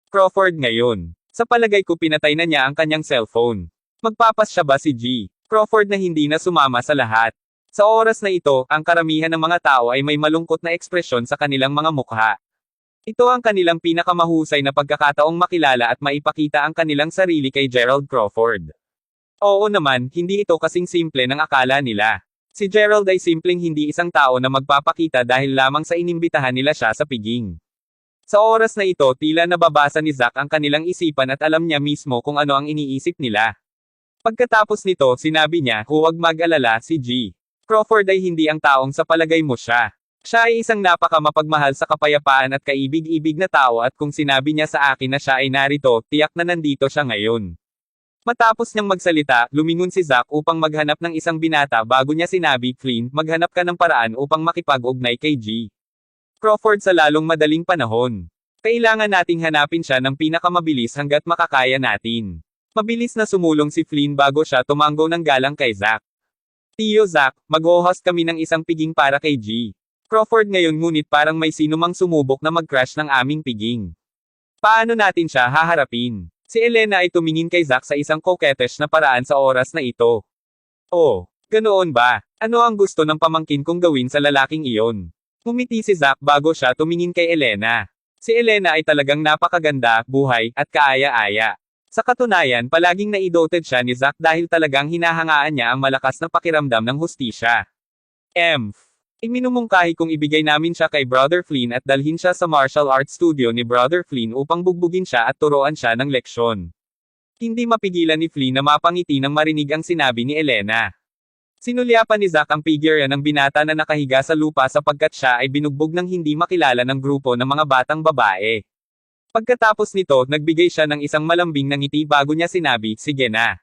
Speaker 1: Crawford ngayon. Sa palagay ko pinatay na niya ang kanyang cellphone. Magpapas siya ba si G. Crawford na hindi na sumama sa lahat? Sa oras na ito, ang karamihan ng mga tao ay may malungkot na ekspresyon sa kanilang mga mukha. Ito ang kanilang pinakamahusay na pagkakataong makilala at maipakita ang kanilang sarili kay Gerald Crawford. Oo naman, hindi ito kasing simple ng akala nila. Si Gerald ay simpleng hindi isang tao na magpapakita dahil lamang sa inimbitahan nila siya sa piging. Sa oras na ito tila nababasa ni Zack ang kanilang isipan at alam niya mismo kung ano ang iniisip nila. Pagkatapos nito, sinabi niya, huwag mag-alala, si G. Crawford ay hindi ang taong sa palagay mo siya. Siya ay isang napaka-mapagmahal sa kapayapaan at kaibig-ibig na tao at kung sinabi niya sa akin na siya ay narito, tiyak na nandito siya ngayon. Matapos niyang magsalita, lumingon si Zack upang maghanap ng isang binata bago niya sinabi, Flynn, maghanap ka ng paraan upang makipag-ugnay kay G. Crawford sa lalong madaling panahon. Kailangan nating hanapin siya ng pinakamabilis hanggat makakaya natin. Mabilis na sumulong si Flynn bago siya tumanggo ng galang kay Zack. Tiyo Zack, mag-host kami ng isang piging para kay G. Crawford ngayon ngunit parang may sinumang sumubok na mag-crash ng aming piging. Paano natin siya haharapin? Si Elena ay tumingin kay Zack sa isang coquettish na paraan sa oras na ito. Oh, ganoon ba? Ano ang gusto ng pamangkin kong gawin sa lalaking iyon? Ngumiti si Zack bago siya tumingin kay Elena. Si Elena ay talagang napakaganda, buhay, at kaaya-aya. Sa katunayan, palaging naidoted siya ni Zack dahil talagang hinahangaan niya ang malakas na pakiramdam ng hustisya. Iminumungkahi kong ibigay namin siya kay Brother Flynn at dalhin siya sa martial arts studio ni Brother Flynn upang bugbugin siya at turuan siya ng leksyon. Hindi mapigilan ni Flynn na mapangiti nang marinig ang sinabi ni Elena. Sinulyapan ni Zack ang figure ng binata na nakahiga sa lupa sapagkat siya ay binugbog ng hindi makilala ng grupo ng mga batang babae. Pagkatapos nito, nagbigay siya ng isang malambing na ngiti bago niya sinabi, sige na.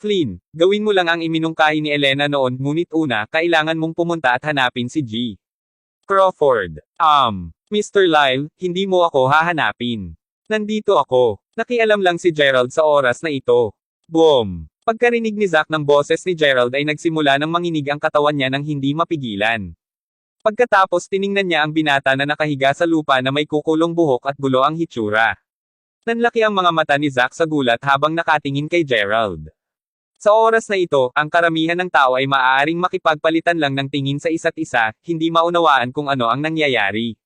Speaker 1: Flynn, gawin mo lang ang iminungkahi ni Elena noon, ngunit una, kailangan mong pumunta at hanapin si G. Crawford. Mr. Lyle, hindi mo ako hahanapin. Nandito ako. Nakialam lang si Gerald sa oras na ito. Boom! Pagkarinig ni Zack ng boses ni Gerald ay nagsimula ng manginig ang katawan niya nang hindi mapigilan. Pagkatapos tiningnan niya ang binata na nakahiga sa lupa na may kukulong buhok at gulo ang hitsura. Nanlaki ang mga mata ni Zack sa gulat habang nakatingin kay Gerald. Sa oras na ito, ang karamihan ng tao ay maaaring makipagpalitan lang ng tingin sa isa't isa, hindi maunawaan kung ano ang nangyayari.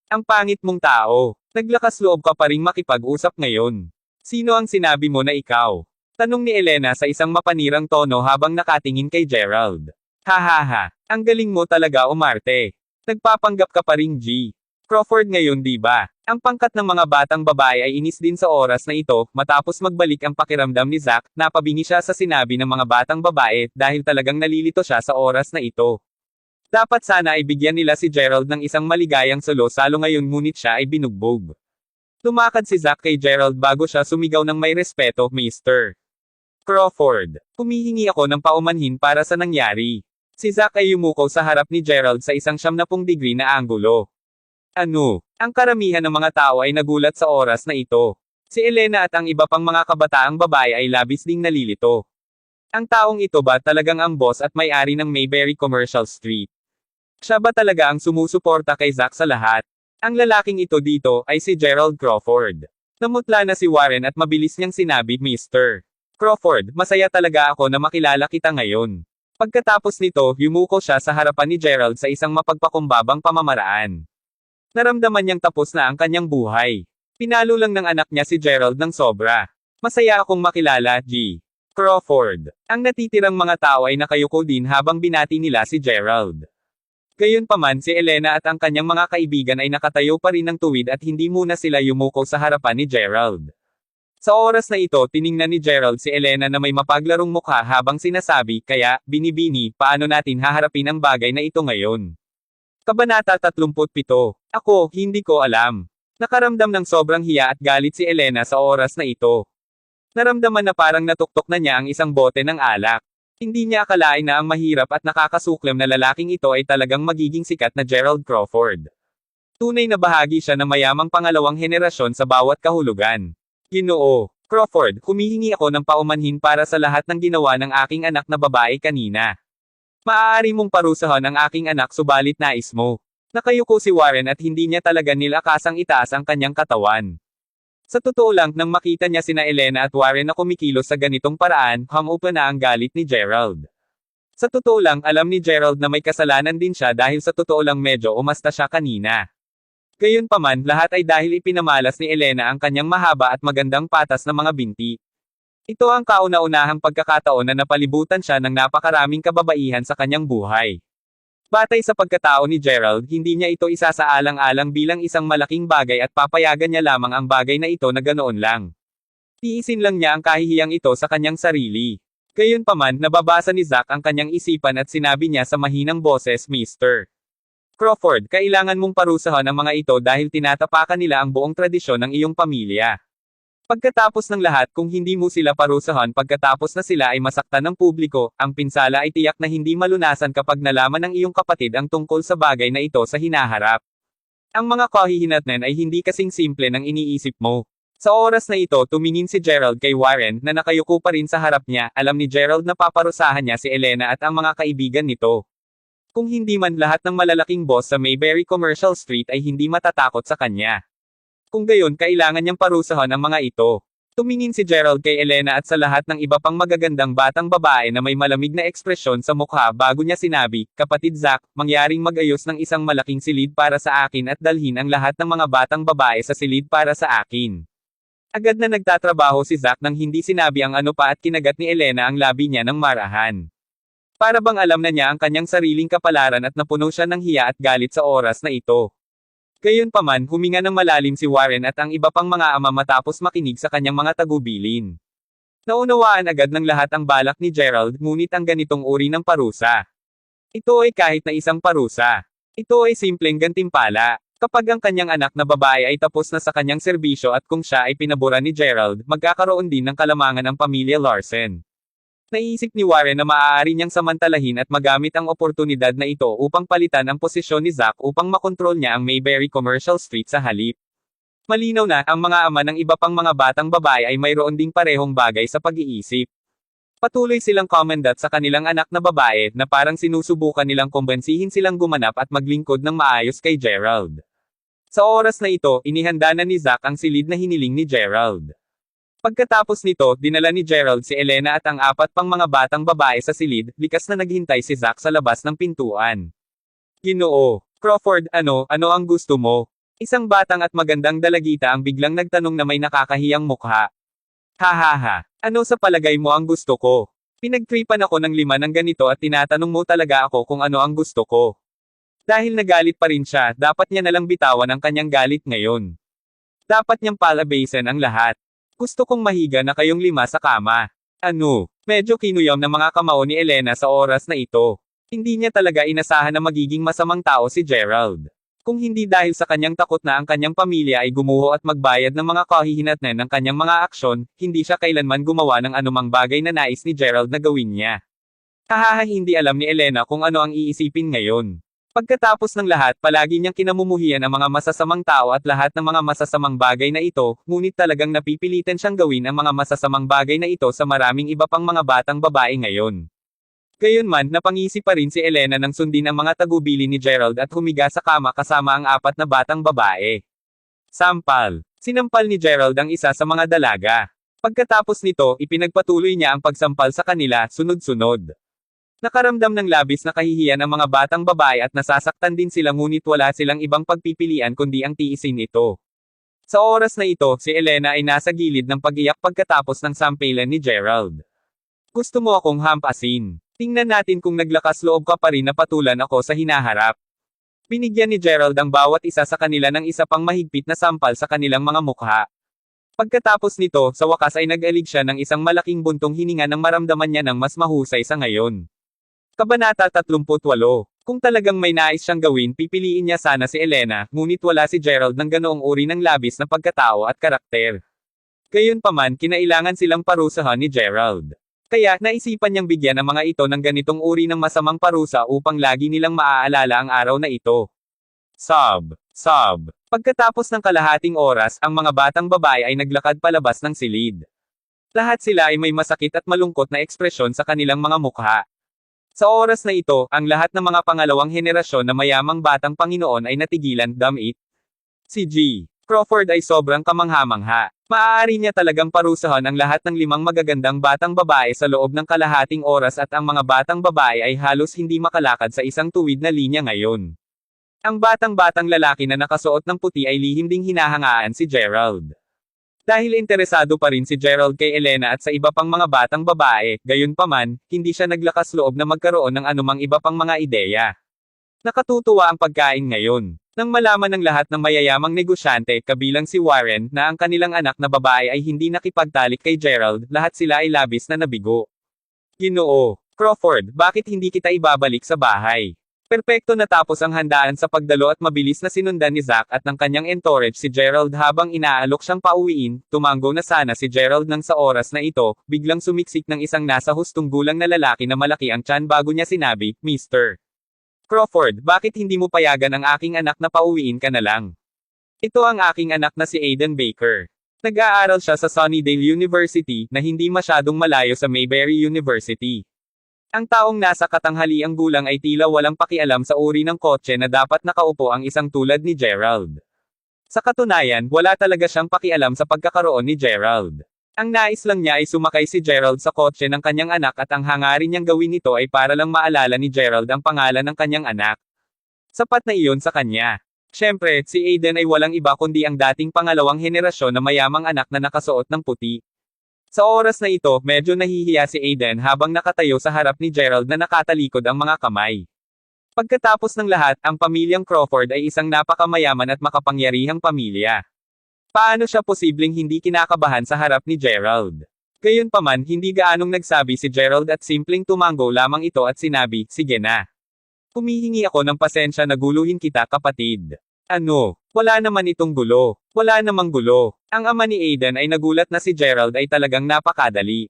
Speaker 1: Ang pangit mong tao. Naglakas loob ka pa ring makipag-usap ngayon. Sino ang sinabi mo na ikaw? Tanong ni Elena sa isang mapanirang tono habang nakatingin kay Gerald. Hahaha, ang galing mo talaga umarte. Nagpapanggap ka pa ring G. Crawford ngayon di ba? Ang pangkat ng mga batang babae ay inis din sa oras na ito, matapos magbalik ang pakiramdam ni Zack, napabingi siya sa sinabi ng mga batang babae, dahil talagang nalilito siya sa oras na ito. Dapat sana ay bigyan nila si Gerald ng isang maligayang salo salo ngayon ngunit siya ay binugbog. Tumakad si Zack kay Gerald bago siya sumigaw ng may respeto, Mr. Crawford. Humihingi ako ng paumanhin para sa nangyari. Si Zack ay yumuko sa harap ni Gerald sa isang 90 degree na anggulo. Ano? Ang karamihan ng mga tao ay nagulat sa oras na ito. Si Elena at ang iba pang mga kabataang babae ay labis ding nalilito. Ang taong ito ba talagang ang boss at may-ari ng Mayberry Commercial Street? Siya ba talaga ang sumusuporta kay Zack sa lahat? Ang lalaking ito dito ay si Gerald Crawford. Namutla na si Warren at mabilis niyang sinabi, Mr. Crawford, masaya talaga ako na makilala kita ngayon. Pagkatapos nito, yumuko siya sa harapan ni Gerald sa isang mapagpakumbabang pamamaraan. Naramdaman niyang tapos na ang kanyang buhay. Pinalo lang ng anak niya si Gerald ng sobra. Masaya akong makilala, G. Crawford. Ang natitirang mga tao ay nakayuko din habang binati nila si Gerald. Gayunpaman si Elena at ang kanyang mga kaibigan ay nakatayo pa rin ng tuwid at hindi muna sila yumuko sa harapan ni Gerald. Sa oras na ito tiningnan ni Gerald si Elena na may mapaglarong mukha habang sinasabi, kaya, binibini, paano natin haharapin ang bagay na ito ngayon? Kabanata 37. Ako, hindi ko alam. Nakaramdam ng sobrang hiya at galit si Elena sa oras na ito. Naramdaman na parang natuktok na niya ang isang bote ng alak. Hindi niya akalain na ang mahirap at nakakasuklam na lalaking ito ay talagang magiging sikat na Gerald Crawford. Tunay na bahagi siya ng mayamang pangalawang henerasyon sa bawat kahulugan. Ginoo, Crawford, humihingi ako ng paumanhin para sa lahat ng ginawa ng aking anak na babae kanina. Maaari mong parusahan ang aking anak subalit nais mo. Nakayuko si Warren at hindi niya talaga nilakasang itaas ang kanyang katawan. Sa totoo lang, nang makita niya sina Elena at Warren na kumikilos sa ganitong paraan, humupa na ang galit ni Gerald. Sa totoo lang, alam ni Gerald na may kasalanan din siya dahil sa totoo lang medyo umasta siya kanina. Gayunpaman, lahat ay dahil ipinamalas ni Elena ang kanyang mahaba at magandang patas na mga binti. Ito ang kauna-unahang pagkakataon na napalibutan siya ng napakaraming kababaihan sa kanyang buhay. Batay sa pagkatao ni Gerald, hindi niya ito isasaalang-alang bilang isang malaking bagay at papayagan niya lamang ang bagay na ito na ganoon lang. Tiisin lang niya ang kahihiyang ito sa kanyang sarili. Gayunpaman, nababasa ni Zack ang kanyang isipan at sinabi niya sa mahinang boses, Mr. Crawford, kailangan mong parusahan ang mga ito dahil tinatapakan nila ang buong tradisyon ng iyong pamilya. Pagkatapos ng lahat, kung hindi mo sila parusahan pagkatapos na sila ay masaktan ng publiko, ang pinsala ay tiyak na hindi malunasan kapag nalaman ng iyong kapatid ang tungkol sa bagay na ito sa hinaharap. Ang mga kahihinatnan ay hindi kasing simple ng iniisip mo. Sa oras na ito, tumingin si Gerald kay Warren na nakayuko pa rin sa harap niya. Alam ni Gerald na paparusahan niya si Elena at ang mga kaibigan nito. Kung hindi man lahat ng malalaking boss sa Mayberry Commercial Street ay hindi matatakot sa kanya. Kung gayon, kailangan niyang parusahan ang mga ito. Tumingin si Gerald kay Elena at sa lahat ng iba pang magagandang batang babae na may malamig na ekspresyon sa mukha bago niya sinabi, Kapatid Zack, mangyaring mag-ayos ng isang malaking silid para sa akin at dalhin ang lahat ng mga batang babae sa silid para sa akin. Agad na nagtatrabaho si Zack nang hindi sinabi ang ano pa at kinagat ni Elena ang labi niya ng marahan. Para bang alam na niya ang kanyang sariling kapalaran at napuno siya ng hiya at galit sa oras na ito. Gayunpaman, huminga ng malalim si Warren at ang iba pang mga ama matapos makinig sa kanyang mga tagubilin. Naunawaan agad ng lahat ang balak ni Gerald, ngunit ang ganitong uri ng parusa. Ito ay kahit na isang parusa. Ito ay simpleng gantimpala. Kapag ang kanyang anak na babae ay tapos na sa kanyang serbisyo at kung siya ay pinabura ni Gerald, magkakaroon din ng kalamangan ang pamilya Larsen. Naisip ni Warren na maaari niyang samantalahin at magamit ang oportunidad na ito upang palitan ang posisyon ni Zack upang makontrol niya ang Mayberry Commercial Street sa halip. Malinaw na, ang mga ama ng iba pang mga batang babae ay mayroon ding parehong bagay sa pag-iisip. Patuloy silang komendat sa kanilang anak na babae na parang sinusubukan nilang kumbensihin silang gumanap at maglingkod ng maayos kay Gerald. Sa oras na ito, inihanda na ni Zack ang silid na hiniling ni Gerald. Pagkatapos nito, dinala ni Gerald si Elena at ang apat pang mga batang babae sa silid, likas na naghintay si Zack sa labas ng pintuan. Ginoo, Crawford, ano ang gusto mo? Isang batang at magandang dalagita ang biglang nagtanong na may nakakahiyang mukha. Hahaha, ano sa palagay mo ang gusto ko? Pinagtripan ako ng 5 ng ganito at tinatanong mo talaga ako kung ano ang gusto ko. Dahil nagalit pa rin siya, dapat niya nalang bitawan ang kanyang galit ngayon. Dapat niyang palabasin ang lahat. Gusto kong mahiga na kayong 5 sa kama. Ano? Medyo kinuyam ng mga kamao ni Elena sa oras na ito. Hindi niya talaga inasahan na magiging masamang tao si Gerald. Kung hindi dahil sa kanyang takot na ang kanyang pamilya ay gumuho at magbayad ng mga kahihinatnan ng kanyang mga aksyon, hindi siya kailanman gumawa ng anumang bagay na nais ni Gerald na gawin niya. Hahaha, hindi alam ni Elena kung ano ang iisipin ngayon. Pagkatapos ng lahat, palagi niyang kinamumuhian ang mga masasamang tao at lahat ng mga masasamang bagay na ito, ngunit talagang napipilitan siyang gawin ang mga masasamang bagay na ito sa maraming iba pang mga batang babae ngayon. Gayunman, napangisi pa rin si Elena nang sundin ang mga tagubili ni Gerald at humiga sa kama kasama ang 4 na batang babae. Sampal. Sinampal ni Gerald ang isa sa mga dalaga. Pagkatapos nito, ipinagpatuloy niya ang pagsampal sa kanila, sunod-sunod. Nakaramdam ng labis na kahihiyan ang mga batang babae at nasasaktan din sila ngunit wala silang ibang pagpipilian kundi ang tiisin ito. Sa oras na ito, si Elena ay nasa gilid ng pag-iyak pagkatapos ng sampelan ni Gerald. Gusto mo akong hampasin? Tingnan natin kung naglakas loob ka pa rin na patulan ako sa hinaharap. Binigyan ni Gerald ang bawat isa sa kanila ng isa pang mahigpit na sampal sa kanilang mga mukha. Pagkatapos nito, sa wakas ay nag-alig siya ng isang malaking buntong hininga nang maramdaman niya ng mas mahusay sa ngayon. Kabanata 38. Kung talagang may nais siyang gawin, pipiliin niya sana si Elena, ngunit wala si Gerald ng ganoong uri ng labis na pagkatao at karakter. Gayunpaman, kinailangan silang parusahan ni Gerald. Kaya, naisipan niyang bigyan ang mga ito ng ganitong uri ng masamang parusa upang lagi nilang maaalala ang araw na ito. Sob. Pagkatapos ng kalahating oras, ang mga batang babae ay naglakad palabas ng silid. Lahat sila ay may masakit at malungkot na ekspresyon sa kanilang mga mukha. Sa oras na ito, ang lahat ng mga pangalawang henerasyon na mayamang batang Panginoon ay natigilan, damit. Si G. Crawford ay sobrang kamangha-mangha. Maaari niya talagang parusahan ang lahat ng 5 magagandang batang babae sa loob ng kalahating oras at ang mga batang babae ay halos hindi makalakad sa isang tuwid na linya ngayon. Ang batang-batang lalaki na nakasuot ng puti ay lihim ding hinahangaan si Gerald. Dahil interesado pa rin si Gerald kay Elena at sa iba pang mga batang babae, gayunpaman, hindi siya naglakas loob na magkaroon ng anumang iba pang mga ideya. Nakatutuwa ang pagkain ngayon. Nang malaman ng lahat ng mayayamang negosyante, kabilang si Warren, na ang kanilang anak na babae ay hindi nakipagtalik kay Gerald, lahat sila ay labis na nabigo. Ginoo, Crawford, bakit hindi kita ibabalik sa bahay? Perpekto natapos ang handaan sa pagdalo at mabilis na sinundan ni Zack at ng kanyang entourage si Gerald habang inaalok siyang pauwiin, tumango na sana si Gerald nang sa oras na ito, biglang sumiksik ng isang nasa hustong gulang na lalaki na malaki ang tiyan bago niya sinabi, Mr. Crawford, bakit hindi mo payagan ang aking anak na pauwiin ka na lang? Ito ang aking anak na si Aiden Baker. Nag-aaral siya sa Sunnydale University, na hindi masyadong malayo sa Mayberry University. Ang taong nasa katanghaliang gulang ay tila walang pakialam sa uri ng kotse na dapat nakaupo ang isang tulad ni Gerald. Sa katunayan, wala talaga siyang pakialam sa pagkakaroon ni Gerald. Ang nais lang niya ay sumakay si Gerald sa kotse ng kanyang anak at ang hangarin niyang gawin ito ay para lang maalala ni Gerald ang pangalan ng kanyang anak. Sapat na iyon sa kanya. Siyempre, si Aiden ay walang iba kundi ang dating pangalawang henerasyon na mayamang anak na nakasuot ng puti. Sa oras na ito, medyo nahihiya si Aiden habang nakatayo sa harap ni Gerald na nakatalikod ang mga kamay. Pagkatapos ng lahat, ang pamilyang Crawford ay isang napakamayaman at makapangyarihang pamilya. Paano siya posibleng hindi kinakabahan sa harap ni Gerald? Gayunpaman, hindi gaanong nagsabi si Gerald at simpleng tumango lamang ito at sinabi, sige na. Humihingi ako ng pasensya na guluhin kita kapatid. Ano? Wala naman itong gulo. Wala namang gulo. Ang ama ni Aiden ay nagulat na si Gerald ay talagang napakadali.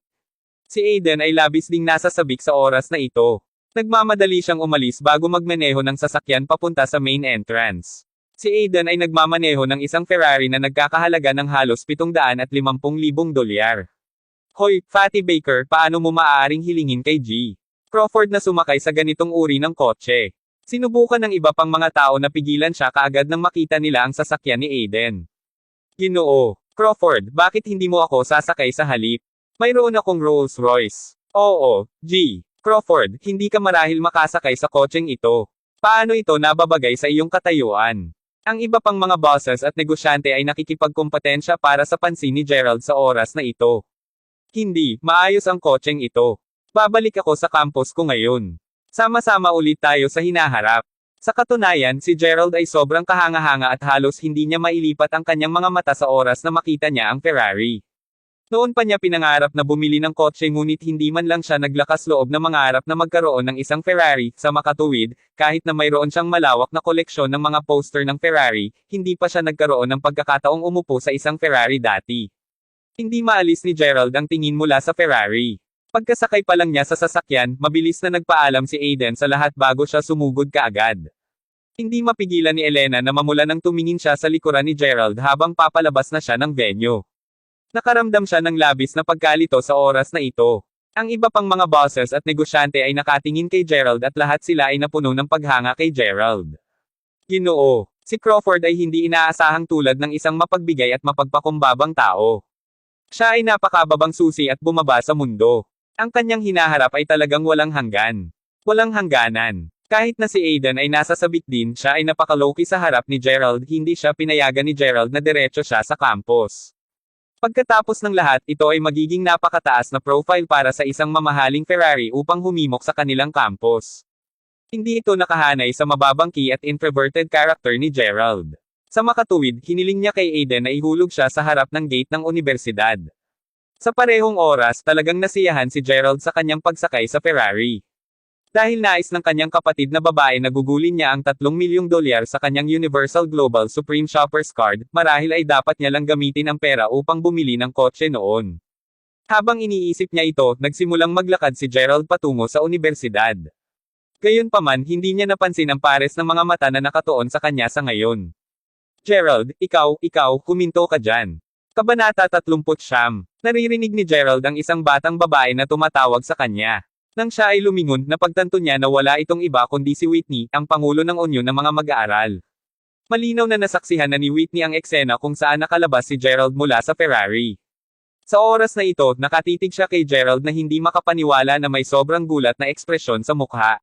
Speaker 1: Si Aiden ay labis ding nasasabik sa oras na ito. Nagmamadali siyang umalis bago magmaneho ng sasakyan papunta sa main entrance. Si Aiden ay nagmamaneho ng isang Ferrari na nagkakahalaga ng halos $750,000. Hoy, Fatty Baker, paano mo maaaring hilingin kay G. Crawford na sumakay sa ganitong uri ng kotse? Sinubukan ng iba pang mga tao na pigilan siya kaagad nang makita nila ang sasakyan ni Aiden. Ginoo, Crawford, bakit hindi mo ako sasakay sa halip? Mayroon akong Rolls Royce. Oo, G. Crawford, hindi ka marahil makasakay sa kotseng ito. Paano ito nababagay sa iyong katayuan? Ang iba pang mga bosses at negosyante ay nakikipagkompetensya para sa pansin ni Gerald sa oras na ito. Hindi, maayos ang kotseng ito. Babalik ako sa campus ko ngayon. Sama-sama ulit tayo sa hinaharap. Sa katunayan, si Gerald ay sobrang kahanga-hanga at halos hindi niya mailipat ang kanyang mga mata sa oras na makita niya ang Ferrari. Noon pa niya pinangarap na bumili ng kotse ngunit hindi man lang siya naglakas loob na mangarap na magkaroon ng isang Ferrari, sa makatuwid, kahit na mayroon siyang malawak na koleksyon ng mga poster ng Ferrari, hindi pa siya nagkaroon ng pagkakataong umupo sa isang Ferrari dati. Hindi maalis ni Gerald ang tingin mula sa Ferrari. Pagkasakay pa lang niya sa sasakyan, mabilis na nagpaalam si Aiden sa lahat bago siya sumugod kaagad. Hindi mapigilan ni Elena na mamula nang tumingin siya sa likuran ni Gerald habang papalabas na siya ng venue. Nakaramdam siya ng labis na pagkalito sa oras na ito. Ang iba pang mga bosses at negosyante ay nakatingin kay Gerald at lahat sila ay napuno ng paghanga kay Gerald. Ginoo, si Crawford ay hindi inaasahang tulad ng isang mapagbigay at mapagpakumbabang tao. Siya ay napakababang susi at bumaba sa mundo. Ang kanyang hinaharap ay talagang walang hanggan. Walang hangganan. Kahit na si Aiden ay nasa sabik din, siya ay napakaloki sa harap ni Gerald, hindi siya pinayagan ni Gerald na diretso siya sa campus. Pagkatapos ng lahat, ito ay magiging napakataas na profile para sa isang mamahaling Ferrari upang humimok sa kanilang campus. Hindi ito nakahanay sa mababang key at introverted character ni Gerald. Sa makatuwid, hiniling niya kay Aiden na ihulog siya sa harap ng gate ng unibersidad. Sa parehong oras, talagang nasiyahan si Gerald sa kanyang pagsakay sa Ferrari. Dahil nais ng kanyang kapatid na babae na gugulin niya ang $3 milyong sa kanyang Universal Global Supreme Shoppers Card, marahil ay dapat niya lang gamitin ang pera upang bumili ng kotse noon. Habang iniisip niya ito, nagsimulang maglakad si Gerald patungo sa unibersidad. Gayunpaman, hindi niya napansin ang pares ng mga mata na nakatuon sa kanya sa ngayon. Gerald, ikaw, kuminto ka dyan. Kabanata 39. Naririnig ni Gerald ang isang batang babae na tumatawag sa kanya. Nang siya ay lumingon, napagtanto niya na wala itong iba kundi si Whitney, ang pangulo ng Union ng mga mag-aaral. Malinaw na nasaksihan na ni Whitney ang eksena kung saan nakalabas si Gerald mula sa Ferrari. Sa oras na ito, nakatitig siya kay Gerald na hindi makapaniwala na may sobrang gulat na ekspresyon sa mukha.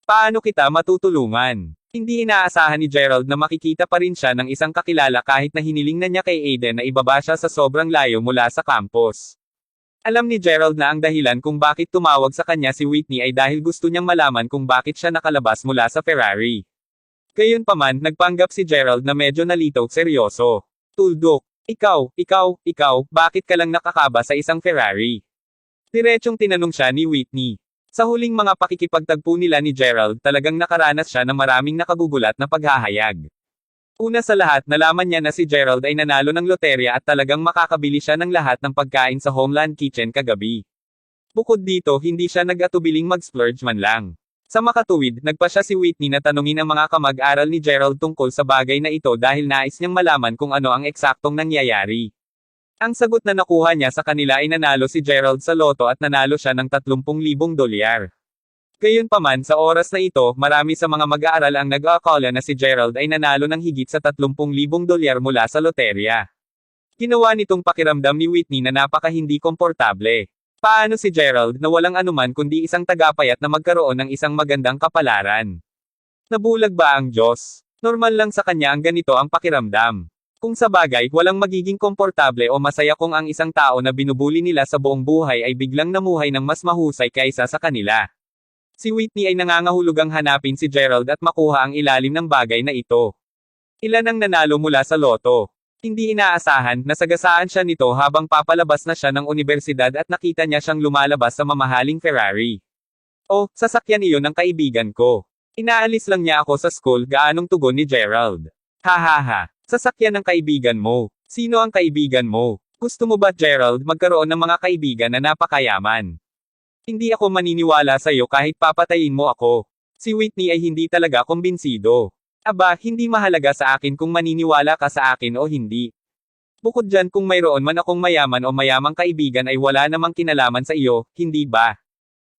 Speaker 1: Paano kita matutulungan? Hindi inaasahan ni Gerald na makikita pa rin siya ng isang kakilala kahit na hiniling na niya kay Aiden na ibaba siya sa sobrang layo mula sa campus. Alam ni Gerald na ang dahilan kung bakit tumawag sa kanya si Whitney ay dahil gusto niyang malaman kung bakit siya nakalabas mula sa Ferrari. Gayunpaman, nagpanggap si Gerald na medyo nalito, seryoso. Tuldok, ikaw, bakit ka lang nakakaba sa isang Ferrari? Diretsong tinanong siya ni Whitney. Sa huling mga pakikipagtagpo nila ni Gerald, talagang nakaranas siya ng maraming nakagugulat na paghahayag. Una sa lahat, nalaman niya na si Gerald ay nanalo ng loterya at talagang makakabili siya ng lahat ng pagkain sa Homeland Kitchen kagabi. Bukod dito, hindi siya nag-atubiling mag-splurge man lang. Sa makatuwid, nagpa siya si Whitney na tanungin ang mga kamag-aral ni Gerald tungkol sa bagay na ito dahil nais niyang malaman kung ano ang eksaktong nangyayari. Ang sagot na nakuha niya sa kanila ay nanalo si Gerald sa loto at nanalo siya ng $30,000. Gayunpaman, sa oras na ito, marami sa mga mag-aaral ang nag-aakala na si Gerald ay nanalo ng higit sa $30,000 mula sa loterya. Ginawa nitong pakiramdam ni Whitney na napaka hindi komportable. Paano si Gerald na walang anuman kundi isang tagapayat na magkaroon ng isang magandang kapalaran? Nabulag ba ang Diyos? Normal lang sa kanya ang ganito ang pakiramdam. Kung sa bagay, walang magiging komportable o masaya kung ang isang tao na binubuli nila sa buong buhay ay biglang namuhay ng mas mahusay kaysa sa kanila. Si Whitney ay nangangahulugang hanapin si Gerald at makuha ang ilalim ng bagay na ito. Ilan ang nanalo mula sa loto? Hindi inaasahan, nasagasaan siya nito habang papalabas na siya ng universidad at nakita niya siyang lumalabas sa mamahaling Ferrari. Oh, sasakyan iyon ng kaibigan ko. Inaalis lang niya ako sa school, gaanong tugon ni Gerald. Hahaha, sasakyan ng kaibigan mo. Sino ang kaibigan mo? Gusto mo ba, Gerald, magkaroon ng mga kaibigan na napakayaman? Hindi ako maniniwala sa iyo kahit papatayin mo ako. Si Whitney ay hindi talaga kumbinsido. Aba, hindi mahalaga sa akin kung maniniwala ka sa akin o hindi. Bukod dyan, kung mayroon man akong mayaman o mayamang kaibigan ay wala namang kinalaman sa iyo, hindi ba?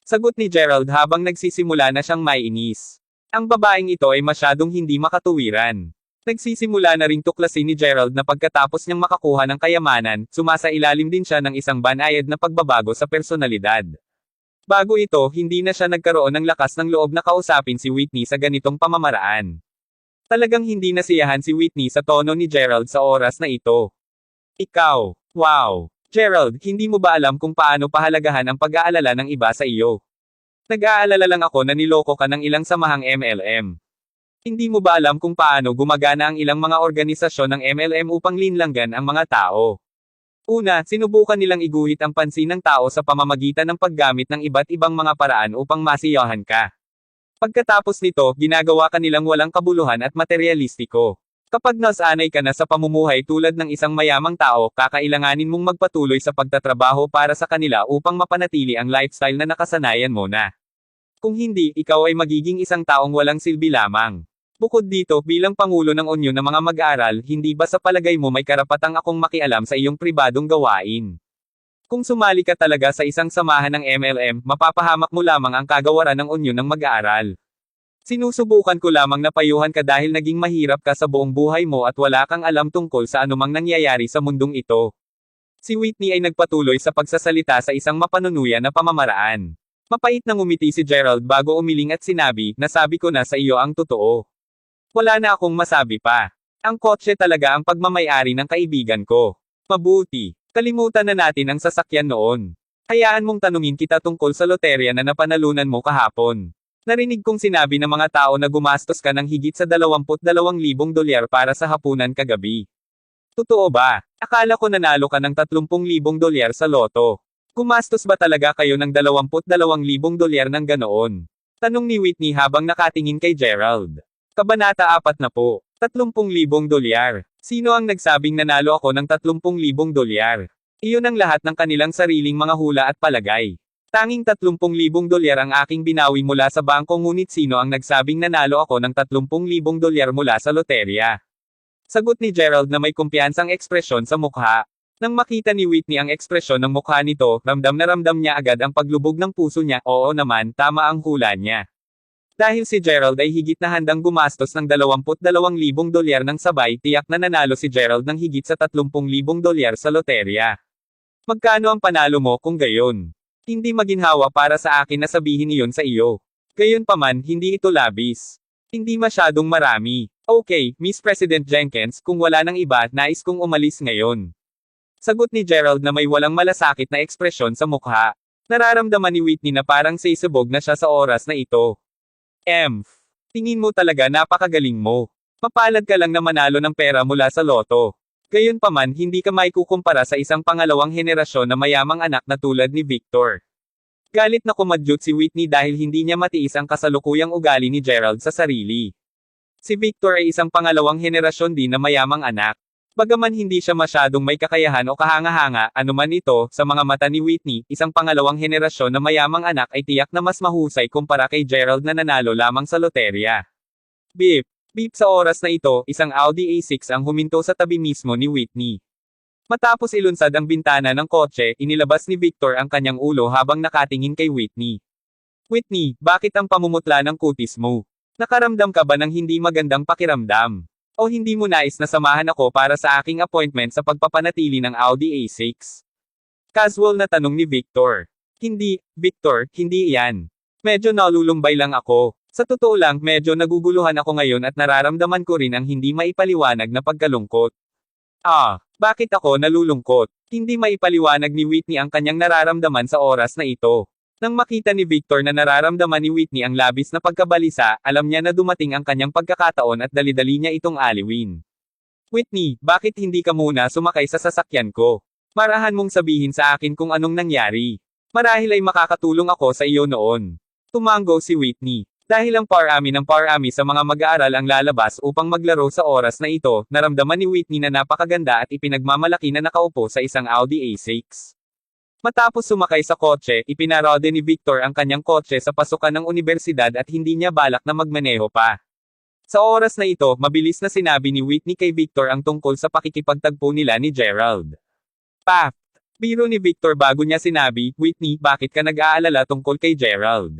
Speaker 1: Sagot ni Gerald habang nagsisimula na siyang maiinis. Ang babaeng ito ay masyadong hindi makatuwiran. Nagsisimula na ring tuklasin ni Gerald na pagkatapos niyang makakuha ng kayamanan, sumasailalim din siya ng isang banayad na pagbabago sa personalidad. Bago ito, hindi na siya nagkaroon ng lakas ng loob na kausapin si Whitney sa ganitong pamamaraan. Talagang hindi nasiyahan si Whitney sa tono ni Gerald sa oras na ito. Ikaw, wow. Gerald, hindi mo ba alam kung paano pahalagahan ang pag-aalala ng iba sa iyo? Nag-aalala lang ako na niloko ka ng ilang samahang MLM. Hindi mo ba alam kung paano gumagana ang ilang mga organisasyon ng MLM upang linlanggan ang mga tao? Una, sinubukan nilang iguhit ang pansin ng tao sa pamamagitan ng paggamit ng iba't ibang mga paraan upang masiyahan ka. Pagkatapos nito, ginagawa ka nilang walang kabuluhan at materyalistiko. Kapag nasanay ka na sa pamumuhay tulad ng isang mayamang tao, kakailanganin mong magpatuloy sa pagtatrabaho para sa kanila upang mapanatili ang lifestyle na nakasanayan mo na. Kung hindi, ikaw ay magiging isang taong walang silbi lamang. Bukod dito, bilang Pangulo ng Unyon ng mga mag-aaral, hindi ba sa palagay mo may karapatang akong makialam sa iyong pribadong gawain? Kung sumali ka talaga sa isang samahan ng MLM, mapapahamak mo lamang ang kagawaran ng Unyon ng mag-aaral. Sinusubukan ko lamang na payuhan ka dahil naging mahirap ka sa buong buhay mo at wala kang alam tungkol sa anumang nangyayari sa mundong ito. Si Whitney ay nagpatuloy sa pagsasalita sa isang mapanunuya na pamamaraan. Mapait na ngumiti si Gerald bago umiling at sinabi, nasabi ko na sa iyo ang totoo. Wala na akong masabi pa. Ang kotse talaga ang pagmamayari ng kaibigan ko. Mabuti. Kalimutan na natin ang sasakyan noon. Hayaan mong tanungin kita tungkol sa loterya na napanalunan mo kahapon. Narinig kong sinabi ng mga tao na gumastos ka ng higit sa $22,000 para sa hapunan kagabi. Totoo ba? Akala ko nanalo ka ng $30,000 sa loto. Gumastos ba talaga kayo ng $22,000 ng ganoon? Tanong ni Whitney habang nakatingin kay Gerald. Kabanata 4 na po. $30,000. Sino ang nagsabing nanalo ako ng $30,000? Iyon ang lahat ng kanilang sariling mga hula at palagay. Tanging $30,000 ang aking binawi mula sa bangko ngunit sino ang nagsabing nanalo ako ng $30,000 mula sa loterya? Sagot ni Gerald na may kumpiyansang ekspresyon sa mukha. Nang makita ni Whitney ang ekspresyon ng mukha nito, ramdam na ramdam niya agad ang paglubog ng puso niya, oo naman, tama ang hula niya. Dahil si Gerald ay higit na handang gumastos ng $22,000 ng sabay, tiyak na nanalo si Gerald ng higit sa $30,000 sa loterya. Magkano ang panalo mo kung gayon? Hindi maginhawa para sa akin na sabihin iyon sa iyo. Gayunpaman, hindi ito labis. Hindi masyadong marami. Okay, Miss President Jenkins, kung wala nang iba, nais kong umalis ngayon. Sagot ni Gerald na may walang malasakit na ekspresyon sa mukha. Nararamdaman ni Whitney na parang sisubog na siya sa oras na ito. Tingin mo talaga napakagaling mo. Mapalad ka lang na manalo ng pera mula sa loto. Gayunpaman hindi ka maikukumpara sa isang pangalawang henerasyon na mayamang anak na tulad ni Victor. Galit na kumadyot si Whitney dahil hindi niya matiis ang kasalukuyang ugali ni Gerald sa sarili. Si Victor ay isang pangalawang henerasyon din na mayamang anak. Bagaman hindi siya masyadong may kakayahan o kahanga-hanga, anuman ito, sa mga mata ni Whitney, isang pangalawang henerasyon na mayamang anak ay tiyak na mas mahusay kumpara kay Gerald na nanalo lamang sa loterya. Beep! Beep sa oras na ito, isang Audi A6 ang huminto sa tabi mismo ni Whitney. Matapos ilunsad ang bintana ng kotse, inilabas ni Victor ang kanyang ulo habang nakatingin kay Whitney. Whitney, bakit ang pamumutla ng kutis mo? Nakaramdam ka ba ng hindi magandang pakiramdam? O hindi mo nais na samahan ako para sa aking appointment sa pagpapanatili ng Audi A6? Casual na tanong ni Victor. Hindi, Victor, hindi iyan. Medyo nalulumbay lang ako. Sa totoo lang, medyo naguguluhan ako ngayon at nararamdaman ko rin ang hindi maipaliwanag na pagkalungkot. Bakit ako nalulungkot? Hindi maipaliwanag ni Whitney ang kanyang nararamdaman sa oras na ito. Nang makita ni Victor na nararamdaman ni Whitney ang labis na pagkabalisa, alam niya na dumating ang kanyang pagkakataon at dali-dali niya itong aliwin. Whitney, bakit hindi ka muna sumakay sa sasakyan ko? Marahan mong sabihin sa akin kung anong nangyari. Marahil ay makakatulong ako sa iyo noon. Tumango si Whitney. Dahil ang parami ng parami sa mga mag-aaral ang lalabas upang maglaro sa oras na ito, naramdaman ni Whitney na napakaganda at ipinagmamalaki na nakaupo sa isang Audi A6. Matapos sumakay sa kotse, ipinarode ni Victor ang kanyang kotse sa pasukan ng universidad at hindi niya balak na magmaneho pa. Sa oras na ito, mabilis na sinabi ni Whitney kay Victor ang tungkol sa pakikipagtagpo nila ni Gerald. Biro ni Victor bago niya sinabi, Whitney, bakit ka nag-aalala tungkol kay Gerald?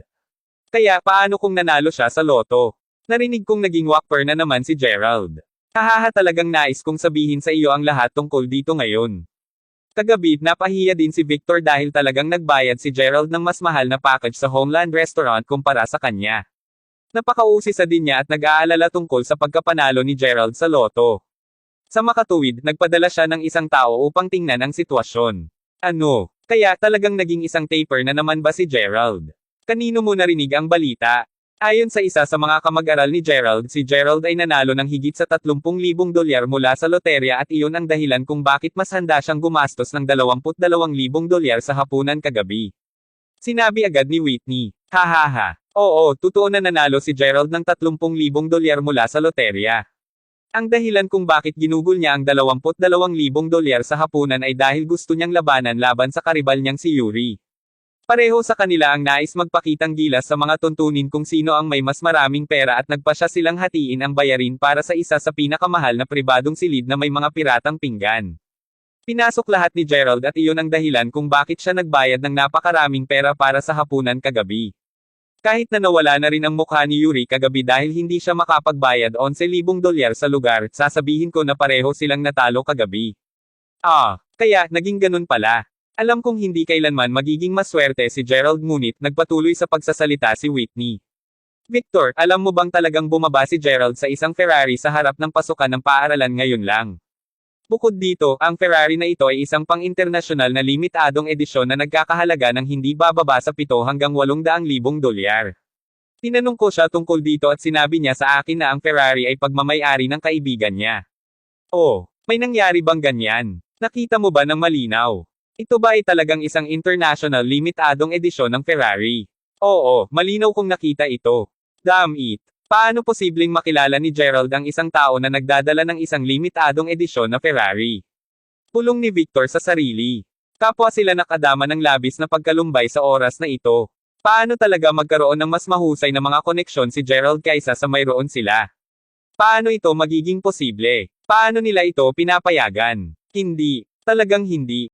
Speaker 1: Kaya, paano kung nanalo siya sa loto? Narinig kong naging whopper na naman si Gerald. Hahaha, talagang nais kong sabihin sa iyo ang lahat tungkol dito ngayon. Kagabi, napahiya din si Victor dahil talagang nagbayad si Gerald ng mas mahal na package sa Homeland Restaurant kumpara sa kanya. Napakausisa din niya at nag-aalala tungkol sa pagkapanalo ni Gerald sa loto. Sa makatuwid, nagpadala siya ng isang tao upang tingnan ang sitwasyon. Ano? Kaya talagang naging isang taper na naman ba si Gerald? Kanino mo narinig ang balita? Ayon sa isa sa mga kamag-aral ni Gerald, si Gerald ay nanalo ng higit sa 30,000 dolyar mula sa loterya at iyon ang dahilan kung bakit mas handa siyang gumastos ng 22,000 dolyar sa hapunan kagabi. Sinabi agad ni Whitney. Hahaha. Oo, totoo na nanalo si Gerald ng 30,000 dolyar mula sa loterya. Ang dahilan kung bakit ginugol niya ang 22,000 dolyar sa hapunan ay dahil gusto niyang labanan laban sa karibal niyang si Yuri. Pareho sa kanila ang nais magpakitang gilas sa mga tuntunin kung sino ang may mas maraming pera at nagpasya silang hatiin ang bayarin para sa isa sa pinakamahal na pribadong silid na may mga piratang pinggan. Pinasok lahat ni Gerald at iyon ang dahilan kung bakit siya nagbayad ng napakaraming pera para sa hapunan kagabi. Kahit na nawala na rin ang mukha ni Yuri kagabi dahil hindi siya makapagbayad 11,000 dolyar sa lugar, sasabihin ko na pareho silang natalo kagabi. Kaya, naging ganun pala. Alam kong hindi kailanman magiging maswerte si Gerald ngunit nagpatuloy sa pagsasalita si Whitney. Victor, alam mo bang talagang bumaba si Gerald sa isang Ferrari sa harap ng pasukan ng paaralan ngayon lang? Bukod dito, ang Ferrari na ito ay isang pang-internasyonal na limitadong edisyon na nagkakahalaga ng hindi bababa sa 7 hanggang 800,000 dolyar. Tinanong ko siya tungkol dito at sinabi niya sa akin na ang Ferrari ay pagmamay-ari ng kaibigan niya. May nangyari bang ganyan? Nakita mo ba ng malinaw? Ito ba ay talagang isang international limitadong edisyon ng Ferrari? Oo, malinaw kong nakita ito. Damn it. Paano posibleng makilala ni Gerald ang isang tao na nagdadala ng isang limitadong edisyon na Ferrari? Pulong ni Victor sa sarili. Kapwa sila nakadama ng labis na pagkalumbay sa oras na ito. Paano talaga magkaroon ng mas mahusay na mga koneksyon si Gerald kaysa sa mayroon sila? Paano ito magiging posible? Paano nila ito pinapayagan? Hindi. Talagang hindi.